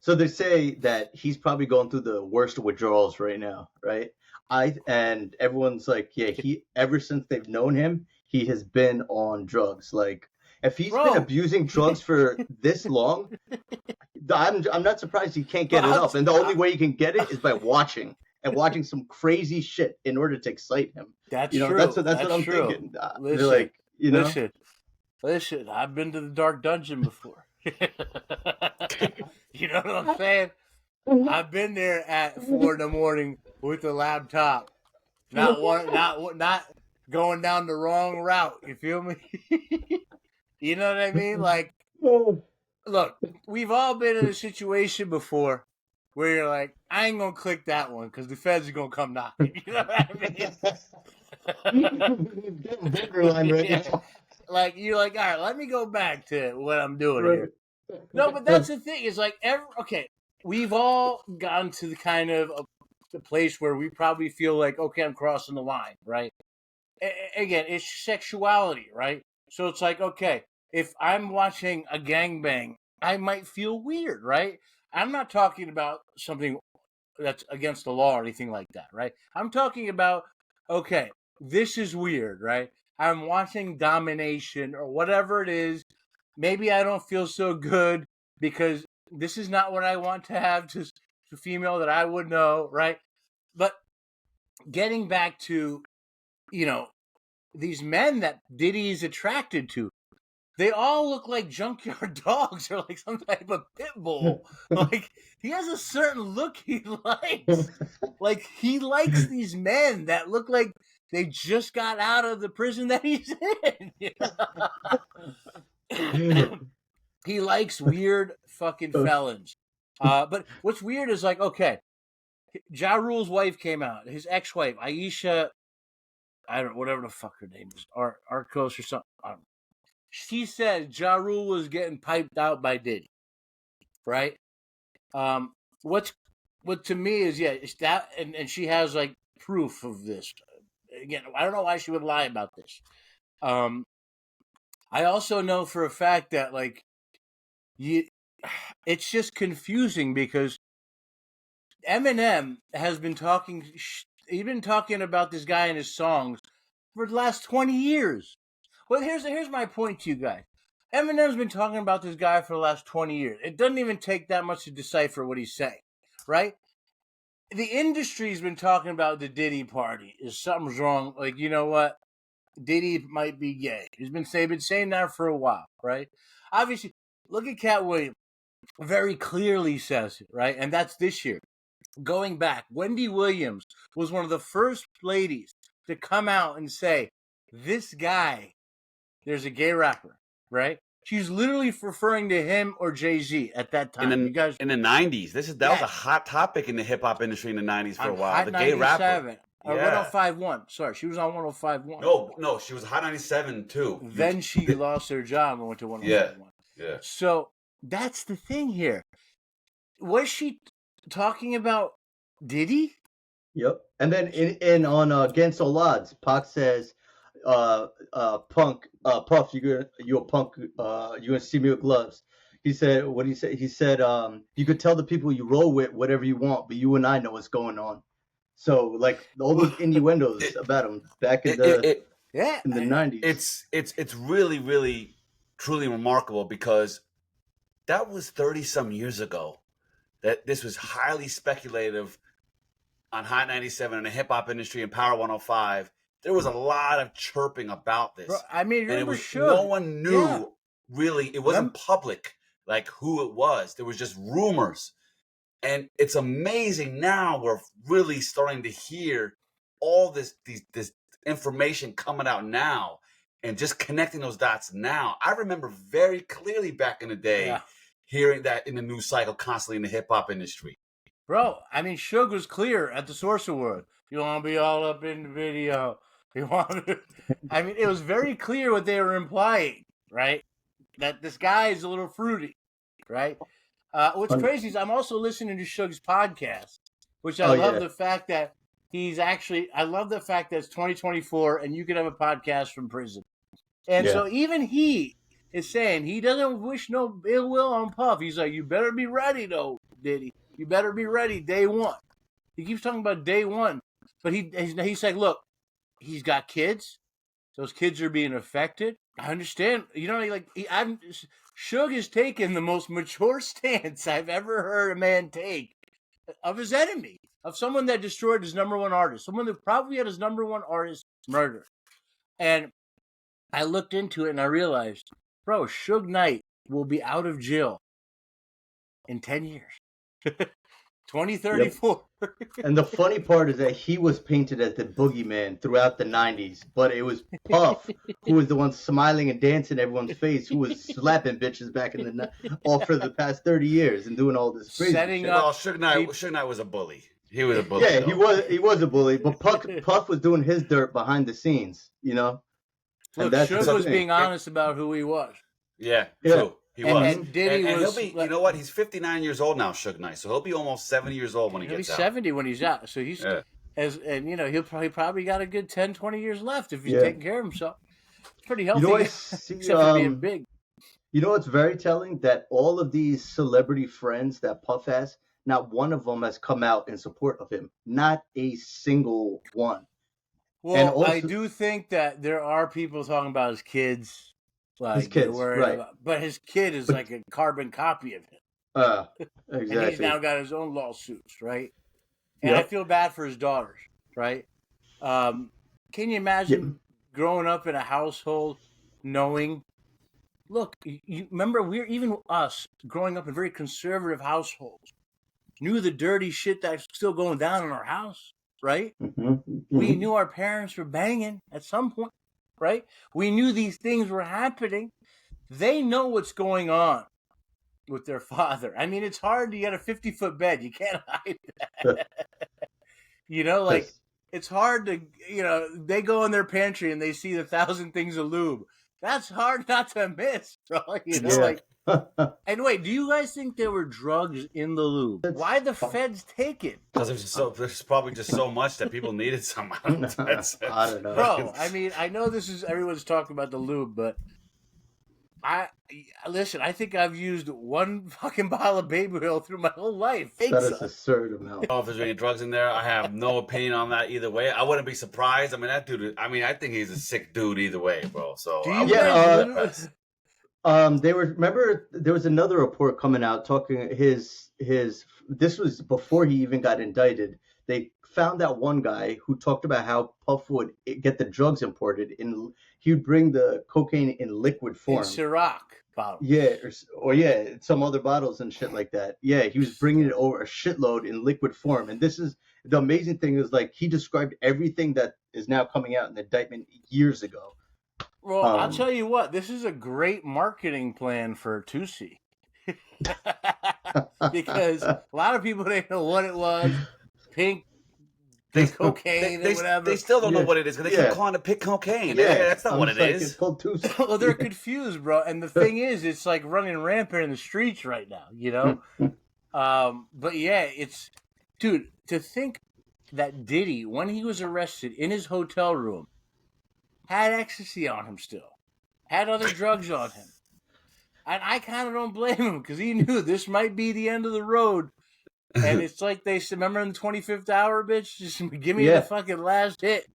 So they say that he's probably going through the worst withdrawals right now, right? And everyone's like, he ever since they've known him, he has been on drugs. Like, if he's been abusing drugs for this long, I'm not surprised he can't get it up. And the only way he can get it is by watching some crazy shit in order to excite him. That's true. That's what I'm thinking. Listen, like, listen. I've been to the dark dungeon before. You know what I'm saying? I've been there at 4 a.m. with the laptop, not going down the wrong route. You feel me? You know what I mean? Like, look, we've all been in a situation before where you're like, I ain't gonna click that one because the feds are gonna come knocking. You know what I mean? Borderline right now. Like you're like, all right, let me go back to what I'm doing here. No, but that's the thing. Is like we've all gotten to the kind of the place where we probably feel like, okay, I'm crossing the line, right? Again, it's sexuality, right? So it's like, okay, if I'm watching a gangbang, I might feel weird, right? I'm not talking about something that's against the law or anything like that, right? I'm talking about, okay, this is weird, right? I'm watching domination or whatever it is. Maybe I don't feel so good because this is not what I want to have to female that I would know, right? But getting back to, these men that Diddy is attracted to, they all look like junkyard dogs or like some type of pit bull. Like, he has a certain look he likes. Like, he likes these men that look like they just got out of the prison that he's in. He likes weird fucking felons. But what's weird is like, okay, Ja Rule's wife came out. His ex-wife, Aisha, I don't know, whatever the fuck her name is, Arcos or something. She said Ja Rule was getting piped out by Diddy, right? What to me is, it's that, and she has like proof of this. Again, I don't know why she would lie about this. I also know for a fact that like it's just confusing because Eminem has been talking. He's been talking about this guy in his songs for the last 20 years. Well, here's my point to you guys. Eminem's been talking about this guy for the last 20 years. It doesn't even take that much to decipher what he's saying, right? The industry's been talking about the Diddy party. Is something's wrong? Like, you know what? Diddy might be gay. He's been saying that for a while, right? Obviously, look at Cat Williams. Very clearly says it, right? And that's this year. Going back, Wendy Williams was one of the first ladies to come out and say, this guy, there's a gay rapper, right? She's literally referring to him or Jay-Z at that time. In the 90s. That was a hot topic in the hip hop industry in the 90s for a while. Hot the gay rapper. Or 1051. Sorry, she was on 1051. No, she was Hot 97 too. Then she lost her job and went to 1051. Yeah. So that's the thing here. Was she talking about Diddy? Yep. And then in on Against All Odds, Pac says, Puff, you're a punk, you're gonna see me with gloves. He said, what did he say? He said, you could tell the people you roll with whatever you want, but you and I know what's going on. So like all those innuendos about him back in the 90s. It's really, really, truly remarkable because that was 30 some years ago. That this was highly speculative on Hot 97 in the hip hop industry and Power 105. There was a lot of chirping about this. Bro, I mean, and it was no one knew really. It wasn't public like who it was. There was just rumors. And it's amazing now we're really starting to hear all this information coming out now and just connecting those dots now. I remember very clearly back in the day hearing that in the news cycle constantly in the hip hop industry. Bro, I mean, Suge was clear at the Source Award. You want to be all up in the video. You want to... I mean, it was very clear what they were implying, right? That this guy is a little fruity, right? What's crazy is I'm also listening to Suge's podcast, which I love the fact that I love the fact that it's 2024 and you can have a podcast from prison. And so even he is saying he doesn't wish no ill will on Puff. He's like, you better be ready though, Diddy. You better be ready day one. He keeps talking about day one. But he's like, look, he's got kids. Those kids are being affected. I understand. You know, Suge has taken the most mature stance I've ever heard a man take of his enemy, of someone that destroyed his number one artist, someone that probably had his number one artist murdered. And I looked into it and I realized, bro, Suge Knight will be out of jail in 10 years. 2034. Yep. And the funny part is that he was painted as the boogeyman throughout the 90s, but it was Puff who was the one smiling and dancing in everyone's face, who was slapping bitches back in the all for the past 30 years and doing all this crazy shit. Well, Suge Knight was a bully. He was a bully. Yeah, he was a bully, but Puff was doing his dirt behind the scenes, you know. Look, Suge was being honest about who he was. Yeah, true. He was. And Diddy was. He'll be, you know what? He's 59 years old now, Suge Knight. So he'll be almost 70 years old when he gets out. He'll be 70 when he's out. So he's, he'll probably got a good 10, 20 years left if he's taking care of himself. It's pretty healthy. You know, except for being big. You know what's very telling? That all of these celebrity friends that Puff has, not one of them has come out in support of him. Not a single one. Well, and also, I do think that there are people talking about his kids. Like, his kids, right. But his kid is like a carbon copy of him. Exactly. And he's now got his own lawsuits, right? And I feel bad for his daughters, right? Can you imagine growing up in a household knowing, look, you remember, even us growing up in very conservative households knew the dirty shit that's still going down in our house, right? We knew our parents were banging at some point, right? We knew these things were happening. They know what's going on with their father. I mean, it's hard to get a 50-foot bed. You can't hide that. It's hard to, they go in their pantry and they see 1,000 things of lube. That's hard not to miss, bro. And wait, do you guys think there were drugs in the lube? Why the feds take it? Because there's probably just so much that people needed some. I don't know. Bro, I mean, I know everyone's talking about the lube, but I think I've used one fucking bottle of baby oil through my whole life. That is a absurd amount. I don't know if there's any drugs in there. I have no opinion on that either way. I wouldn't be surprised. I mean, that dude. I mean, I think he's a sick dude either way, bro. So remember there was another report coming out talking this was before he even got indicted. They found that one guy who talked about how Puff would get the drugs imported he would bring the cocaine in liquid form. In Ciroc bottles. Yeah, or some other bottles and shit like that. Yeah, he was bringing it over a shitload in liquid form. And this is the amazing thing is like he described everything that is now coming out in the indictment years ago. Well, I'll tell you what, this is a great marketing plan for Tusi. Because a lot of people didn't know what it was. Pink cocaine or whatever. They still don't know what it is because they keep calling it pink cocaine. Yeah, that's not what it is. It's called Tusi. Well, they're confused, bro. And the thing is, it's like running rampant in the streets right now, But yeah, dude, to think that Diddy, when he was arrested in his hotel room, had ecstasy on him still, had other drugs on him. And I kind of don't blame him because he knew this might be the end of the road. And it's like they said, remember in the 25th hour, bitch? Just give me the fucking last hit.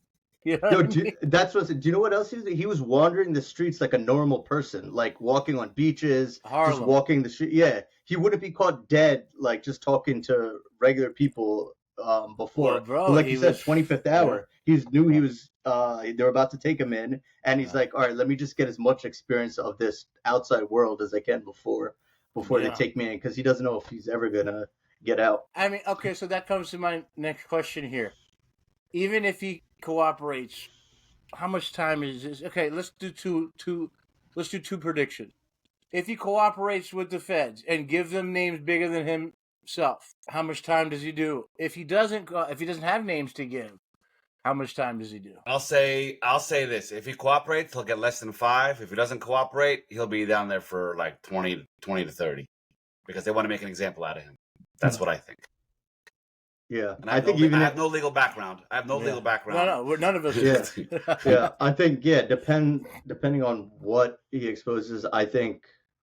You know do you know what else he was? He was wandering the streets like a normal person, like walking on beaches, Harlem. Just walking the street. Yeah, he wouldn't be caught dead, like just talking to regular people before. Well, bro, but like you said, 25th hour. He knew he was. They were about to take him in, and he's like, all right, let me just get as much experience of this outside world as I can before they take me in, because he doesn't know if he's ever gonna get out. I mean, okay, so that comes to my next question here. Even if he cooperates, how much time is this? Okay, let's do two predictions. If he cooperates with the feds and give them names bigger than himself, how much time does he do? If he doesn't have names to give, how much time does he do? I'll say this: if he cooperates, he'll get less than 5. If he doesn't cooperate, he'll be down there for like 20 to 30, because they want to make an example out of him. That's what I think. Yeah, and I have no legal background. I have no legal background. No, none of us. Yeah, I think depending on what he exposes, I think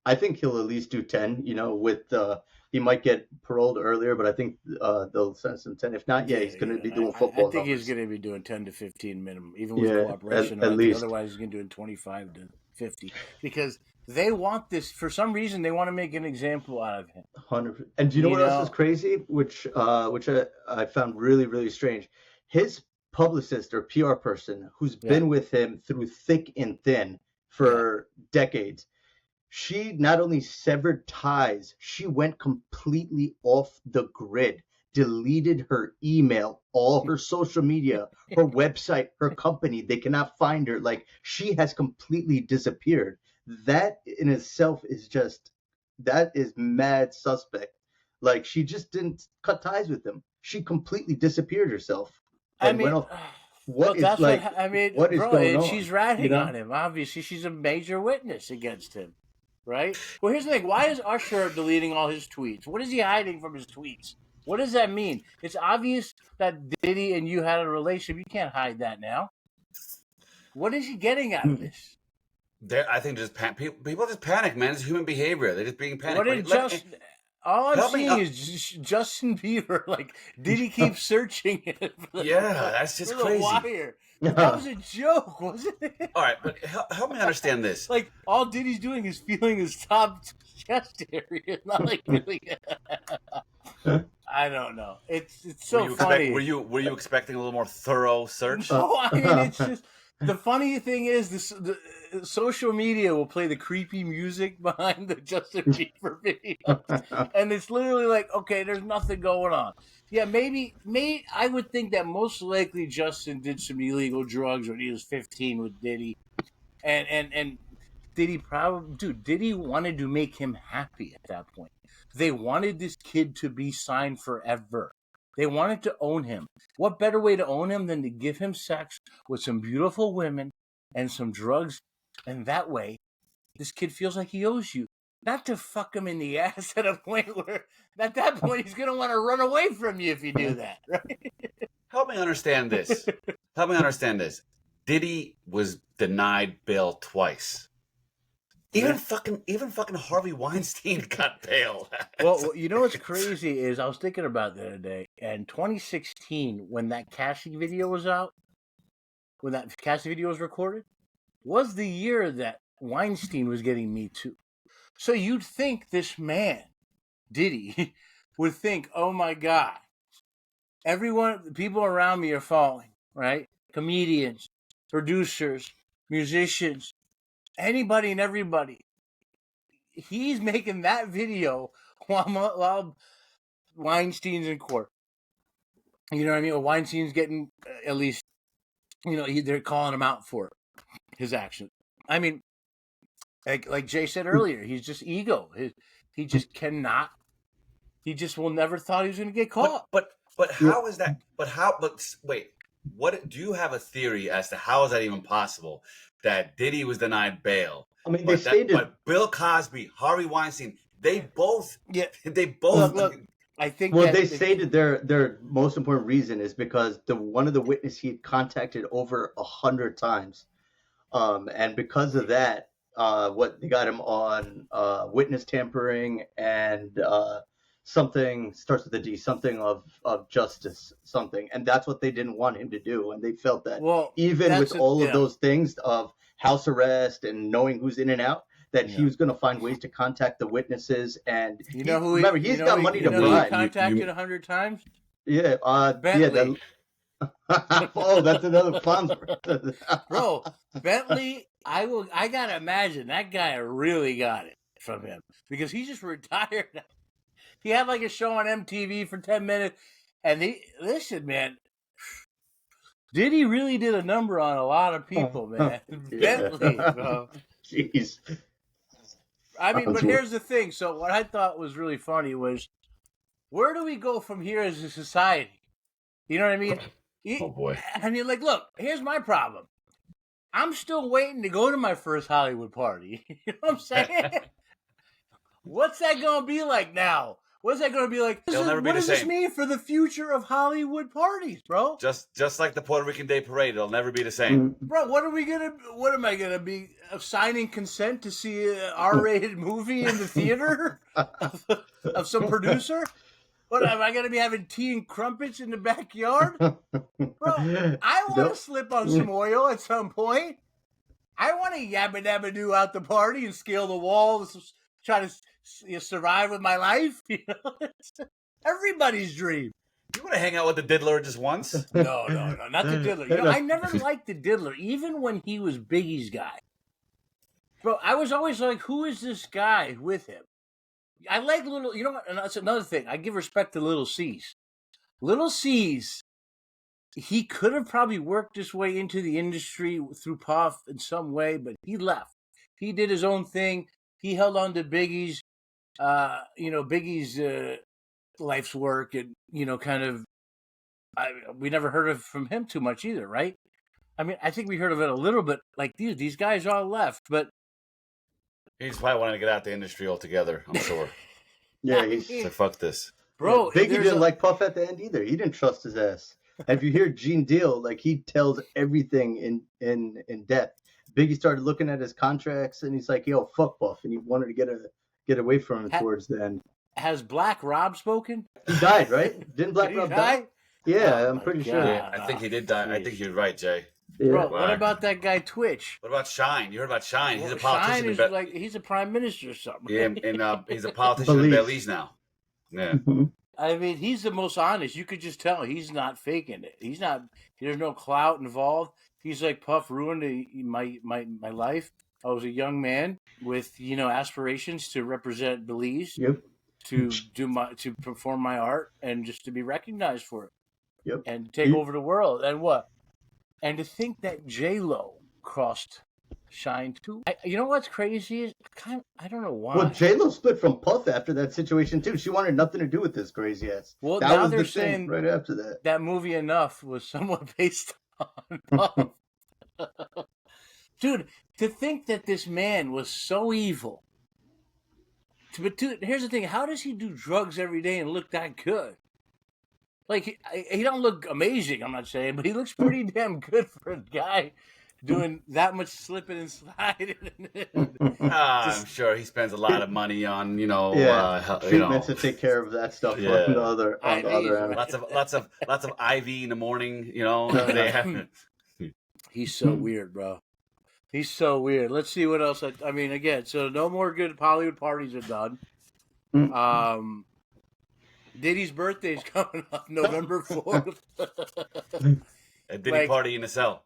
he'll at least do 10. With he might get paroled earlier, but I think they'll sentence him 10. If not, he's going to be doing football. I think he's going to be doing 10 to 15 minimum, even with cooperation. At least. Otherwise, he's going to do 25 to 50 because they want this for some reason. They want to make an example out of him. 100%. And do you know what else is crazy? Which I found really, really strange. His publicist or PR person, who's been with him through thick and thin for decades, she not only severed ties, she went completely off the grid, deleted her email, all her social media, her website, her company. They cannot find her. Like, she has completely disappeared. That in itself is mad suspect. Like, she just didn't cut ties with him. She completely disappeared herself. What Well, is that's what I mean, what is bro. going And on? she's ratting on him. Obviously, she's a major witness against him, right? Well, here's the thing: why is Usher deleting all his tweets? What is he hiding from his tweets? What does that mean? It's obvious that Diddy and you had a relationship. You can't hide that now. What is he getting out of this? I think just people just panic, man. It's human behavior. They're just being panicked. What did all I'm seeing is Justin Bieber. Like, did he keep searching it? That's just crazy. Wire. That was a joke, wasn't it? All right, but help me understand this. Like, all Diddy's doing is feeling his top chest area, not like doing it. I don't know. It's so funny. Were you expecting a little more thorough search? No, I mean, it's just the funny thing is the social media will play the creepy music behind the Justin Bieber video, and it's literally like, okay, there's nothing going on. Yeah, maybe I would think that most likely Justin did some illegal drugs when he was 15 with Diddy, and Diddy Diddy wanted to make him happy at that point. They wanted this kid to be signed forever. They wanted to own him. What better way to own him than to give him sex with some beautiful women and some drugs? And that way, this kid feels like he owes you. Not to fuck him in the ass at a point where, at that point, he's going to want to run away from you if you do that, right? Help me understand this. Diddy was denied bail twice. Even fucking Harvey Weinstein got bail. Well, you know what's crazy is I was thinking about the other day, and 2016, when that Cassie video was out, when that Cassie video was recorded, was the year that Weinstein was getting Me Too. So you'd think this man, Diddy, would think, oh my God, people around me are falling, right? Comedians, producers, musicians, anybody and everybody. He's making that video while Weinstein's in court. You know what I mean? Or Weinstein's getting, at least, they're calling him out for his actions. I mean, like Jay said earlier, he's just ego. He just cannot. He just will never thought he was going to get caught. But how is that? But wait. What do you have a theory as to how is that even possible that Diddy was denied bail? I mean, but Bill Cosby, Harvey Weinstein, they both. Look, I think. Well, they stated their most important reason is because one of the witnesses he had contacted over 100 times, and because of that, what they got him on witness tampering and something starts with a D, something of justice, something, and that's what they didn't want him to do, and they felt that even with all of those things of house arrest and knowing who's in and out, that he was going to find ways to contact the witnesses. And he's got money to bribe. He contacted 100 times. Yeah, Bentley. Oh, that's another fun. Bro, Bentley. I gotta imagine that guy really got it from him because he just retired. He had like a show on MTV for 10 minutes, and listen, man. Diddy really did a number on a lot of people, man. Bentley, bro. Jeez. I mean, but here's the thing. So what I thought was really funny was, where do we go from here as a society? You know what I mean? Oh, boy. I mean, like, look, here's my problem. I'm still waiting to go to my first Hollywood party. You know what I'm saying? What's that going to be like now? What's that going to be like? What does this mean for the future of Hollywood parties, bro? Just like the Puerto Rican Day Parade, it'll never be the same. Bro, what am I going to be signing consent to see an R-rated movie in the theater of some producer? What, am I going to be having tea and crumpets in the backyard? Bro, I want to slip on some oil at some point. I want to yabba-dabba-doo out the party and scale the walls, try to survive with my life. You know? It's everybody's dream. You want to hang out with the Diddler just once? No, not the Diddler. You know, I never liked the Diddler, even when he was Biggie's guy. Bro, I was always like, who is this guy with him? I like Little, you know what, and that's another thing. I give respect to Little C's. Little C's, he could have probably worked his way into the industry through Puff in some way, but he left. He did his own thing. He held on to Biggie's, Biggie's life's work and, kind of we never heard from him too much either, right? I mean, I think we heard of it a little bit. Like, dude, these guys all left, but he's probably wanting to get out the industry altogether. I'm sure. Yeah, he's like, fuck this, bro. Yeah, Biggie didn't like Puff at the end either. He didn't trust his ass. And if you hear Gene Deal, like he tells everything in depth. Biggie started looking at his contracts, and he's like, "Yo, fuck Puff," and he wanted to get away from him towards the end. Has Black Rob spoken? He died, right? Didn't Black Rob die? Yeah, I'm pretty sure. Yeah, I think he did die. I think you're right, Jay. Yeah. Bro, what about that guy Twitch? What about Shine? You heard about Shine? He's a Shine politician. is like he's a prime minister or something. Yeah, and he's a politician in Belize now. Yeah. I mean, he's the most honest. You could just tell he's not faking it. He's not. There's no clout involved. He's like, Puff ruined my life. I was a young man with aspirations to represent Belize, to perform my art, and just to be recognized for it, and take over the world. And what? And to think that J-Lo crossed Shine too. You know what's crazy is I don't know why. Well, J-Lo split from Puff after that situation too. She wanted nothing to do with this crazy ass. Well, that now was they're the saying thing right after that. That movie Enough was somewhat based on Puff. Dude, to think that this man was so evil. But dude, here's the thing: how does he do drugs every day and look that good? Like he don't look amazing. I'm not saying, but he looks pretty damn good for a guy doing that much slipping and sliding. I'm sure he spends a lot of money on treatments to take care of that stuff. Yeah. On the other end. Lots of IV in the morning. He's so weird, bro. He's so weird. Let's see what else. I mean, again, so no more good Hollywood parties are done. Diddy's birthday's coming up November 4th. A Diddy party in a cell.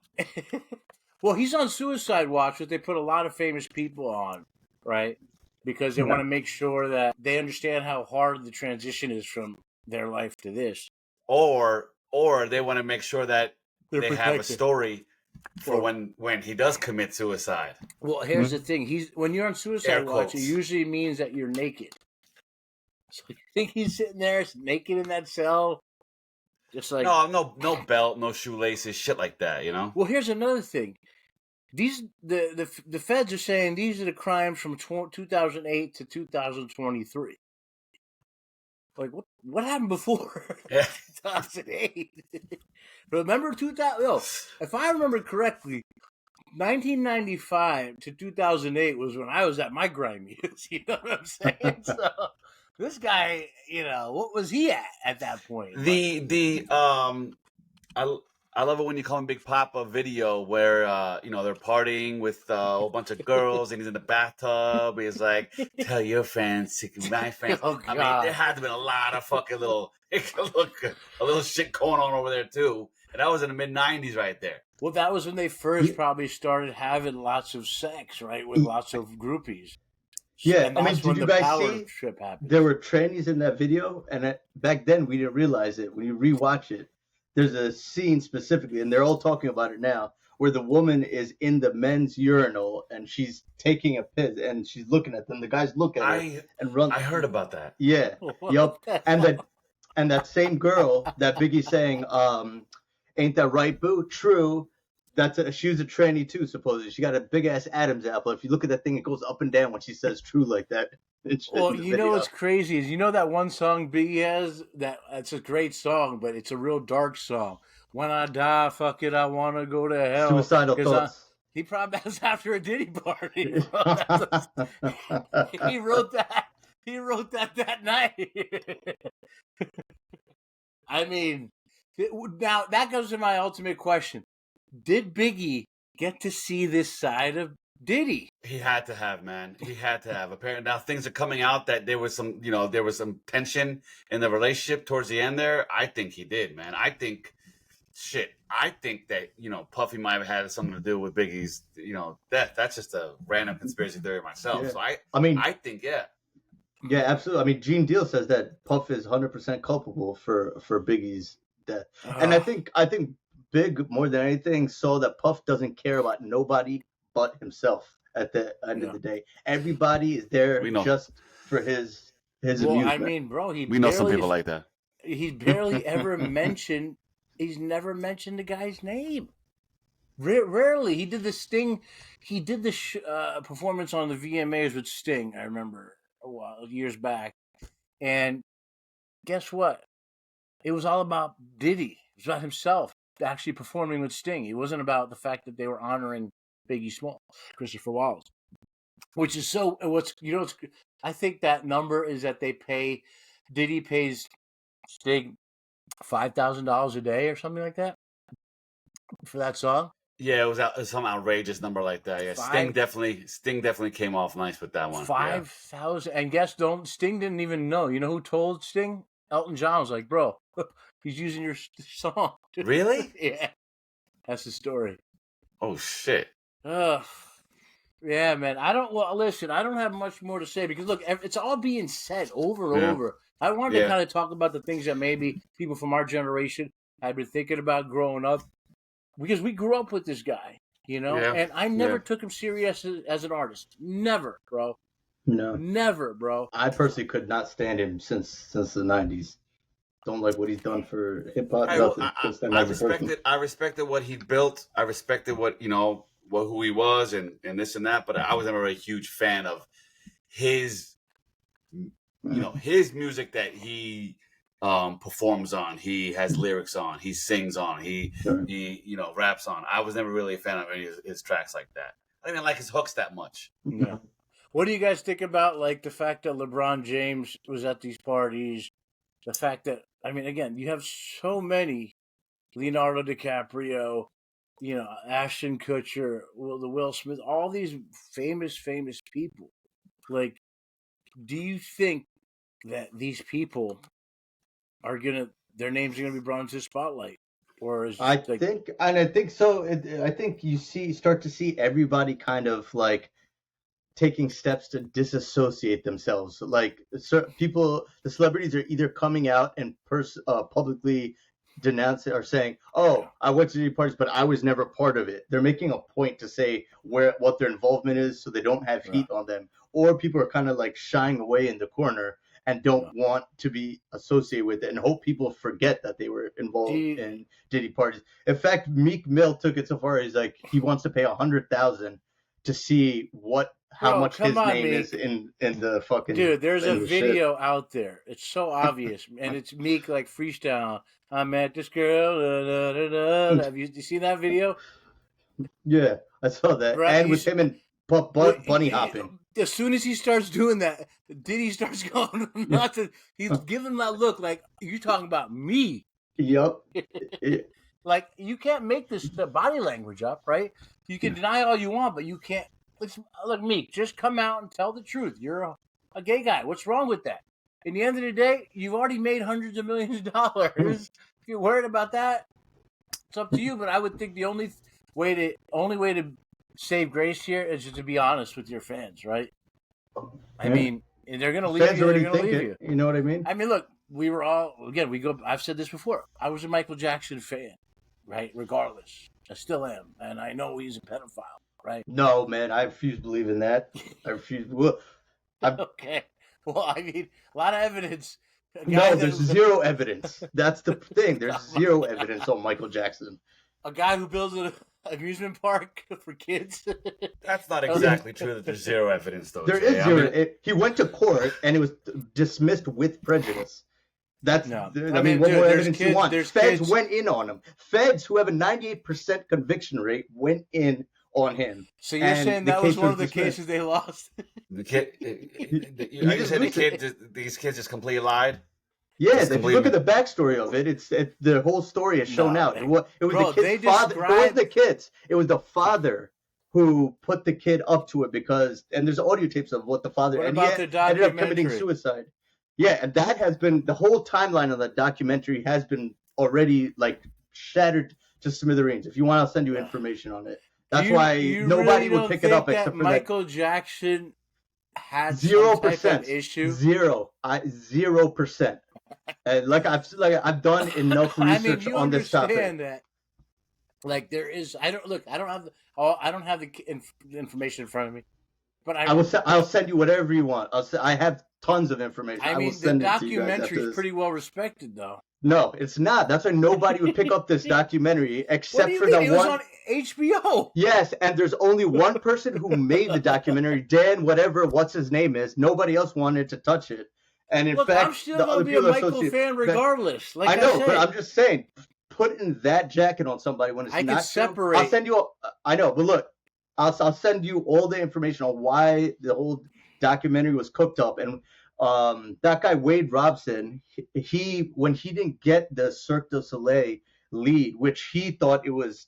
Well, he's on suicide watch, but they put a lot of famous people on, right? Because they want to make sure that they understand how hard the transition is from their life to this. Or they want to make sure that they have a story for when he does commit suicide. Well, here's the thing. When you're on suicide watch, it usually means that you're naked. So you think he's sitting there naked in that cell? Just like no belt, no shoelaces, shit like that, Well, here's another thing. The feds are saying these are the crimes from 2008 to 2023. Like what happened before 2008? Remember 2000? No, if I remember correctly, 1995 to 2008 was when I was at my grime years. You know what I'm saying? So this guy, what was he at that point? I love it when you call him Big Papa video where they're partying with a whole bunch of girls and he's in the bathtub. He's like, "Tell your fans, my fans." I mean, there had to have been a lot of fucking little shit going on over there too. And that was in the mid '90s, right there. Well, that was when they first probably started having lots of sex, right, with lots of groupies. Yeah, I mean, did you guys see? There were trannies in that video, and back then we didn't realize it. When you rewatch it, there's a scene specifically, and they're all talking about it now, where the woman is in the men's urinal and she's taking a piss and she's looking at them. The guys look at her and run. I heard about that. Yeah, yup. And that same girl that Biggie's saying, "Ain't that right, boo?" True. She was a tranny too, supposedly. She got a big ass Adam's apple. If you look at that thing, it goes up and down when she says "true" like that. Well, what's crazy is that one song Biggie has. It's a great song, but it's a real dark song. When I die, fuck it, I want to go to hell. Suicidal thoughts. He probably was after a Diddy party. He wrote that. He wrote that night. I mean, now that goes to my ultimate question. Did Biggie get to see this side of Diddy? He had to have, man. He had to have. Apparently now things are coming out that there was some tension in the relationship towards the end there. I think he did, man. I think that, Puffy might have had something to do with Biggie's, death. That's just a random conspiracy theory myself. Yeah. So I think, yeah. Yeah, absolutely. I mean, Gene Deal says that Puff is 100% culpable for Biggie's death. And I think Big, more than anything, saw that Puff doesn't care about nobody but himself at the end of the day. Everybody is there just for his amusement. I mean, bro, we know some people like that. He's barely ever mentioned he's never mentioned the guy's name. Rarely. He did the Sting. He did the performance on the VMAs with Sting. I remember years back. And guess what? It was all about Diddy. It was about himself actually performing with Sting. It wasn't about the fact that they were honoring Biggie Smalls, Christopher Wallace, which is so. I think that number is that Diddy pays Sting $5,000 a day or something like that for that song. Yeah, it was some outrageous number like that. Yeah, Sting definitely came off nice with that one. 5,000, and Sting didn't even know. You know who told Sting? Elton John was like, "Bro, he's using your song." Really? Yeah, that's the story. Oh shit. Yeah, man. I don't have much more to say because look, it's all being said over and over. I wanted to kind of talk about the things that maybe people from our generation had been thinking about growing up. Because we grew up with this guy, and I never took him serious as an artist. Never, bro. No. Never, bro. I personally could not stand him since the 90s. Don't like what he's done for hip hop. I respected what he built. I respected who he was and this and that, but I was never a huge fan of his his music that he performs on, he has lyrics on, he sings on, he raps on. I was never really a fan of any of his tracks like that. I didn't like his hooks that much. Yeah. What do you guys think about like the fact that LeBron James was at these parties? The fact that again, you have so many Leonardo DiCaprio, Ashton Kutcher, the Will Smith, all these famous people. Like, do you think that these people their names are gonna be brought into the spotlight, or is I think so. I think you start to see everybody kind of like taking steps to disassociate themselves. Like the celebrities are either coming out and publicly denouncing or saying, "Oh, I went to these parties, but I was never part of it." They're making a point to say what their involvement is, so they don't have heat on them. Or people are kind of like shying away in the corner and don't want to be associated with it and hope people forget that they were involved in Diddy parties. In fact, Meek Mill took it so far as like he wants to pay $100,000 to see how much his name is in the fucking. Dude, there's a video out there. It's so obvious, and it's Meek like freestyle. I met this girl. Da, da, da, da. Have you seen that video? Yeah, I saw that, right, and with him and bunny hopping. As soon as he starts doing that, Diddy starts going nuts. He's giving that look like, you're talking about me. Yep. Like, you can't make this body language up, right? You can deny all you want, but you can't. Look, Meek, just come out and tell the truth. You're a gay guy. What's wrong with that? In the end of the day, you've already made hundreds of millions of dollars. If you're worried about that, it's up to you. But I would think the only way to save grace here is just to be honest with your fans, right? I mean, they're going to leave you. They're going to leave you. You know what I mean? I mean, look, we were all, again, I've said this before. I was a Michael Jackson fan, right? Regardless. I still am. And I know he's a pedophile, right? No, man, I refuse to believe in that. I refuse. Okay. Well, I mean, a lot of evidence. No, there's zero evidence. That's the thing. There's zero evidence on Michael Jackson. A guy who builds an amusement park for kids. That's not exactly true that there's zero evidence, though. There is zero. He went to court and it was dismissed with prejudice. That's no. I mean, what more evidence do you want? Feds went in on him. Feds who have a 98% conviction rate went in on him. So you're saying that was one of the cases they lost? The kid, are you saying these kids just completely lied? Yes, if you look at the backstory of it, the whole story is shown out. It was the kid's father. It wasn't the kids. It was the father who put the kid up to it and there's audio tapes of what the father ended up committing suicide. Yeah, and that has been the whole timeline of the documentary has been already like shattered to smithereens. If you want, I'll send you information on it. That's why nobody would pick it up except for Michael Jackson had 0% issue. 0%. I've done enough research on this topic. That, like there is, I don't have the information in front of me, but I'll send you whatever you want. I have tons of information. I will mean, the send it to you guys after documentary is this. pretty well respected, though. No, it's not. That's why nobody would pick up this documentary What do except you for mean? the It was one. on HBO. Yes, and there's only one person who made the documentary, Dan, what's his name is. Nobody else wanted to touch it. And in Look, fact, I'm still the gonna other be a people Michael associated. fan regardless. Like I know, said. but I'm just saying, putting that jacket on somebody when it's I not can separate. I'll send you. I know, but look, I'll send you all the information on why the whole documentary was cooked up. And that guy Wade Robson, he when he didn't get the Cirque du Soleil lead, which he thought he was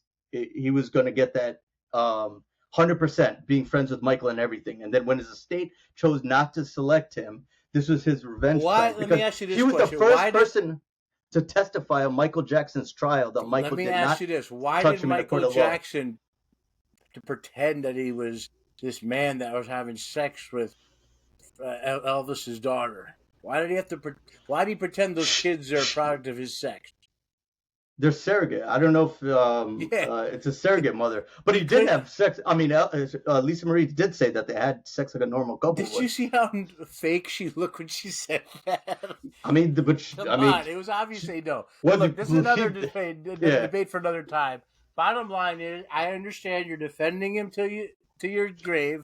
going to get that 100% being friends with Michael and everything. And then when his estate chose not to select him, this was his revenge. Why? Let me ask you this question. He was question. the first person to testify on Michael Jackson's trial that Michael did not. Let me ask you this: why did Michael Jackson to pretend that he was this man that was having sex with Elvis's daughter? Why did he have to? Why did he pretend those kids are a product of his sex? They're surrogate. I don't know if it's a surrogate mother, but he did have sex. I mean, Lisa Marie did say that they had sex like a normal couple. Did you see how fake she looked when she said that? I mean, it was obviously no. Look, this is another debate for another time. Bottom line is, I understand you're defending him to your grave.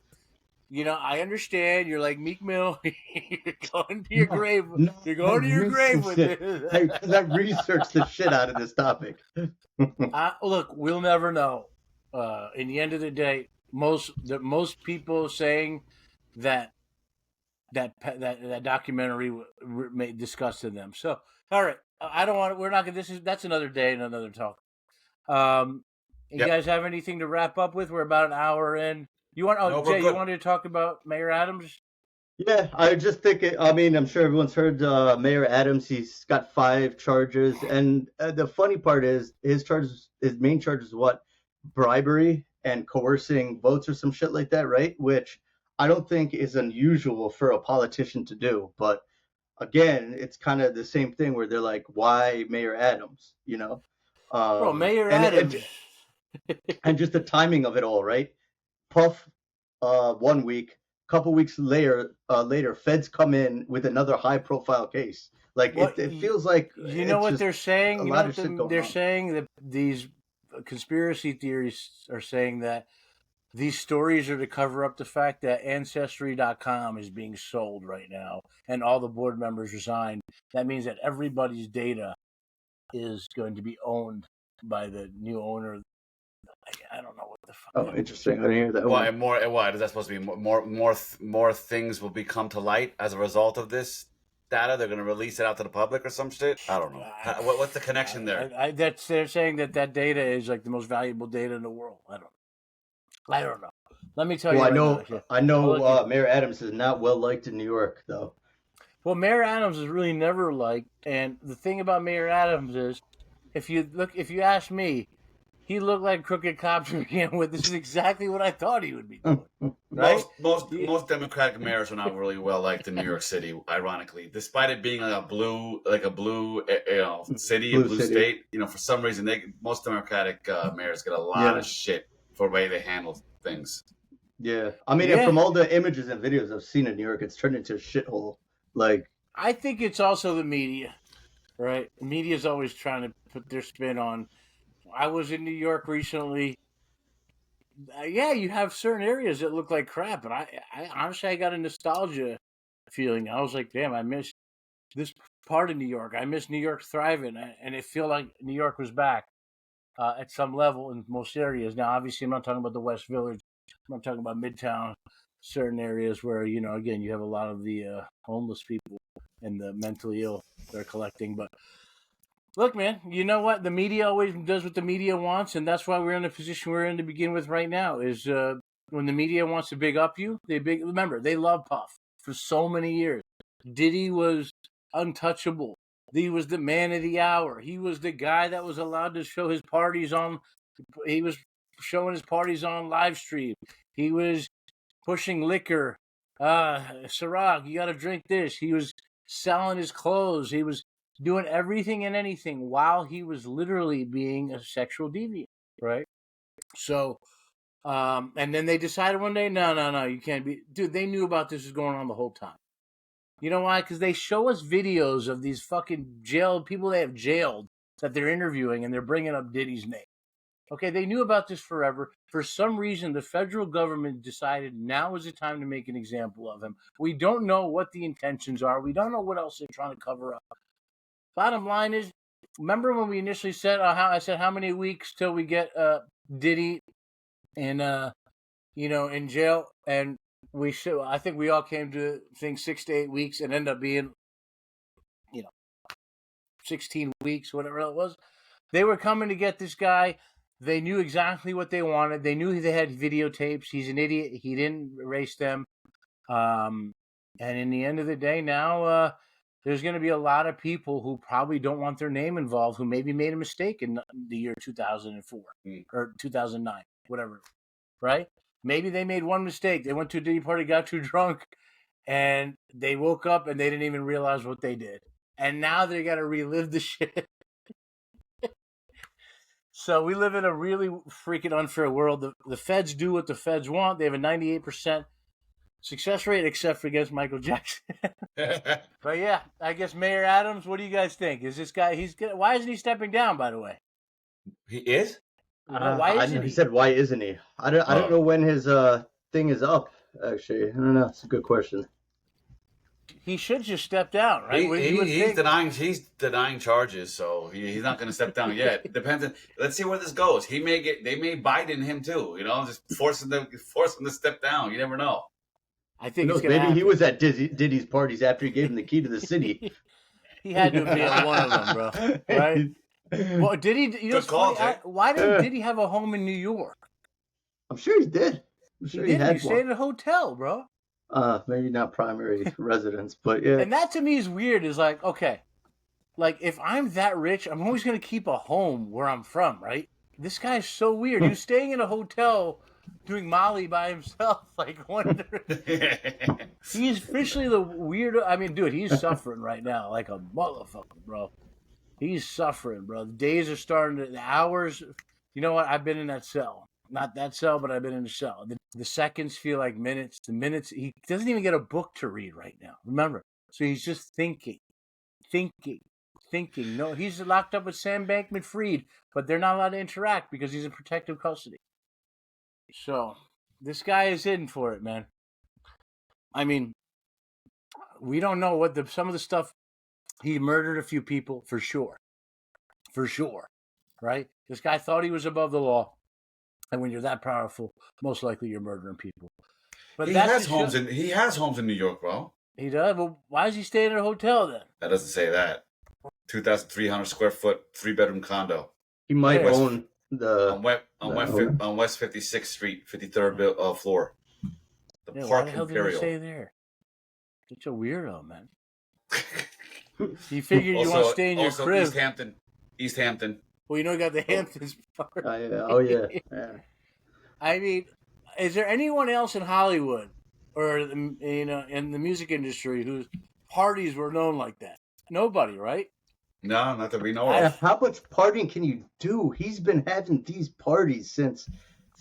You know, I understand. You're like Meek Mill. You're going to your grave. You're going to your grave with this. Because I researched the shit out of this topic. Look, we'll never know. In the end of the day, most people saying that documentary disgusted them. So, all right, I don't want. We're not going. That's another day and another talk. You guys have anything to wrap up with? We're about an hour in. You want? Oh, no, Jay, you wanted to talk about Mayor Adams? Yeah, I just think. I'm sure everyone's heard Mayor Adams. He's got 5 charges, and the funny part is his main charge is what? Bribery and coercing votes or some shit like that, right? Which I don't think is unusual for a politician to do. But again, it's kind of the same thing where they're like, "Why Mayor Adams?" You know? Bro, Mayor Adams. And just the timing of it all, right? Puff 1 week, couple weeks later, feds come in with another high-profile case. Like it feels like you know what they're saying. You know what they're saying that these conspiracy theories are saying that these stories are to cover up the fact that Ancestry.com is being sold right now, and all the board members resigned. That means that everybody's data is going to be owned by the new owner. I don't know what the fuck. Oh, interesting. I didn't hear that. Why more? Why is that supposed to be more things will become to light as a result of this data? They're going to release it out to the public or some shit. I don't know. What's the connection there? They're saying that data is like the most valuable data in the world. I don't know. Let me tell you. I know. Mayor Adams is not well liked in New York, though. Well, Mayor Adams is really never liked, and the thing about Mayor Adams is, if you ask me, he looked like crooked cop to begin with. This is exactly what I thought he would be doing. Right? Most Democratic mayors are not really well liked in New York City. Ironically, despite it being like a blue city, a blue state, for some reason most Democratic mayors get a lot of shit for the way they handle things. Yeah, I mean, from all the images and videos I've seen in New York, it's turned into a shithole. Like, I think it's also the media, right? The media's always trying to put their spin on. I was in New York recently. You have certain areas that look like crap, but I honestly, I got a nostalgia feeling. I was like, damn, I miss this part of New York. I miss New York thriving, and it felt like New York was back at some level in most areas. Now, obviously, I'm not talking about the West Village. I'm not talking about Midtown, certain areas where, again, you have a lot of the homeless people and the mentally ill they're collecting, but look, man, you know what? The media always does what the media wants, and that's why we're in the position we're in to begin with right now, is when the media wants to big up you, remember, they love Puff for so many years. Diddy was untouchable. He was the man of the hour. He was the guy that was allowed to show his parties on. He was showing his parties on live stream. He was pushing liquor. Ciroc, you got to drink this. He was selling his clothes. He was doing everything and anything while he was literally being a sexual deviant, right? So, and then they decided one day, no, you can't be. Dude, they knew about this was going on the whole time. You know why? Because they show us videos of these fucking jailed people they have jailed that they're interviewing, and they're bringing up Diddy's name. Okay, they knew about this forever. For some reason, the federal government decided now is the time to make an example of him. We don't know what the intentions are. We don't know what else they're trying to cover up. Bottom line is, remember when we initially said how many weeks till we get Diddy in in jail, and I think we all came to think 6 to 8 weeks, and ended up being 16 weeks, whatever it was. They were coming to get this guy. They knew exactly what they wanted. They knew they had videotapes. He's an idiot. He didn't erase them. And in the end of the day, now there's going to be a lot of people who probably don't want their name involved, who maybe made a mistake in the year 2004 or 2009, whatever, right? Maybe they made one mistake. They went to a Diddy party, got too drunk, and they woke up and they didn't even realize what they did. And now they got to relive the shit. So we live in a really freaking unfair world. The feds do what the feds want. They have a 98% success rate, except for against Michael Jackson. But yeah, I guess Mayor Adams, what do you guys think? Is this guy, why isn't he stepping down, by the way? He is? Why isn't he? He said, why isn't he? I don't know when his thing is up, actually. I don't know. It's a good question. He should just step down, right? He's denying charges, so he's not going to step down yet. Depends. Let's see where this goes. They may Biden him too. Just force him to step down. You never know. I think maybe he was at Diddy's parties after he gave him the key to the city. He had to be at one of them, bro. Right? Well, did he? Good call, why did he have a home in New York? I'm sure he did. I'm sure he had one. He stayed at a hotel, bro. Maybe not primary residence, but yeah. And that to me is weird. Is like, okay, like if I'm that rich, I'm always gonna keep a home where I'm from, right? This guy's so weird. He was staying in a hotel doing Molly by himself, like wondering. He's officially the weirdo. I mean, dude, he's suffering right now, like a motherfucker, bro. He's suffering, bro. The days are the hours. You know what? I've been in that cell. Not that cell, but I've been in the cell. The seconds feel like minutes. The minutes, he doesn't even get a book to read right now. Remember? So he's just thinking. No, he's locked up with Sam Bankman-Fried, but they're not allowed to interact because he's in protective custody. So this guy is in for it, man. I mean, we don't know what some of the stuff. He murdered a few people for sure, right? This guy thought he was above the law, and when you're that powerful, most likely you're murdering people. But he has homes in New York, bro. He does. Well, why is he staying in a hotel then? That doesn't say that. 2,300 square foot, 3-bedroom condo. He might own on West 56th Street, 53rd floor. The Park why the hell Imperial. Did he stay there? Such a weirdo, man. You figured you want to stay in your crib. East Hampton. Well, you got the Hamptons part. Oh yeah. I mean, is there anyone else in Hollywood or in the music industry whose parties were known like that? Nobody, right? No, not that we know of. How much partying can you do? He's been having these parties since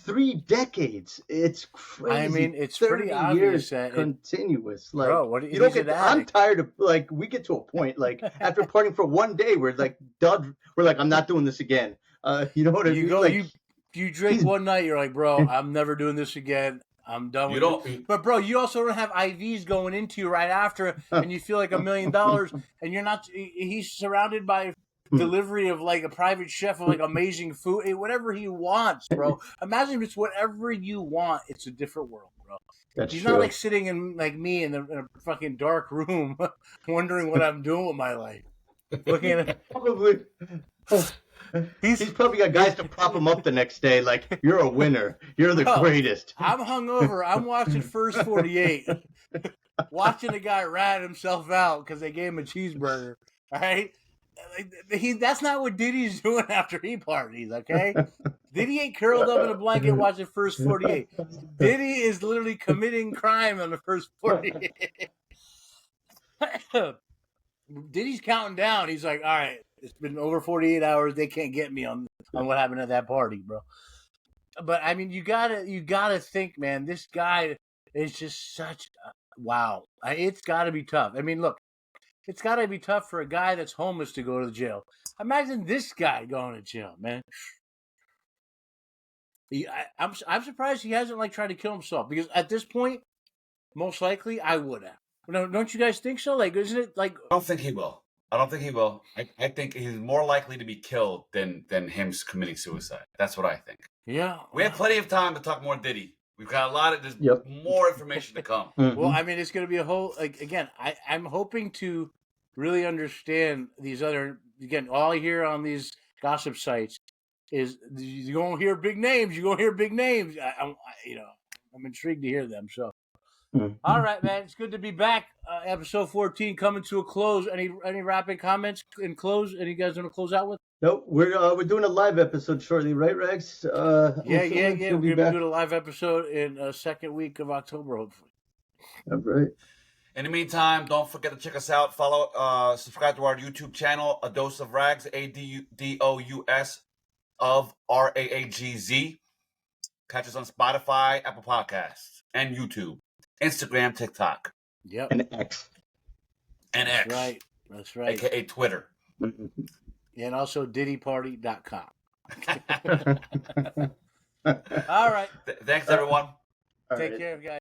3 decades. It's crazy. I mean, it's pretty obvious that continuous. Like, bro, you don't get. I'm tired of we get to a point after partying for one day, we're done. We're like, I'm not doing this again. You know what I mean? You drink one night, you're like, bro, I'm never doing this again. I'm done with it. But bro, you also don't have IVs going into you right after, and you feel like $1 million, and you're not. He's surrounded by delivery of like a private chef of like amazing food, whatever he wants, bro. Imagine if it's whatever you want. It's a different world, bro. He's not like sitting in like me in a fucking dark room, wondering what I'm doing with my life. Looking at it. Probably. He's probably got guys to prop him up the next day. Like, you're a winner. You're the greatest. I'm hungover. I'm watching First 48. Watching a guy rat himself out because they gave him a cheeseburger. All right? That's not what Diddy's doing after he parties, okay? Diddy ain't curled up in a blanket watching First 48. Diddy is literally committing crime on the First 48. Diddy's counting down. He's like, all right, it's been over 48 hours. They can't get me on what happened at that party, bro. But I mean, you gotta think, man. This guy is just such wow, it's got to be tough. I mean, look, it's got to be tough for a guy that's homeless to go to jail. Imagine this guy going to jail, man. I'm surprised he hasn't like tried to kill himself, because at this point, most likely I would have. No, don't you guys think so? Like, isn't it like? I don't think he will. I think he's more likely to be killed than him committing suicide. That's what I think. Yeah. We have plenty of time to talk more Diddy. We've got a lot of more information to come. Well, I mean, it's going to be a whole, like, again, I'm hoping to really understand these other, again, all I hear on these gossip sites is you're going to hear big names. You're going to hear big names. I'm intrigued to hear them. So, all right, man, it's good to be back. Episode 14 coming to a close. Any wrapping comments in close? Any guys want to close out with? Nope, we're doing a live episode shortly, right, Rex? Yeah. We're gonna be doing a live episode in second week of October, hopefully. All right. In the meantime, don't forget to check us out. Follow, subscribe to our YouTube channel, A Dose of Rags, ADOUS of RAAGZ. Catch us on Spotify, Apple Podcasts, and YouTube, Instagram, TikTok. Yep. And X. That's right. AKA Twitter. And also DiddyParty.com. All right. Thanks, everyone. Take care, guys.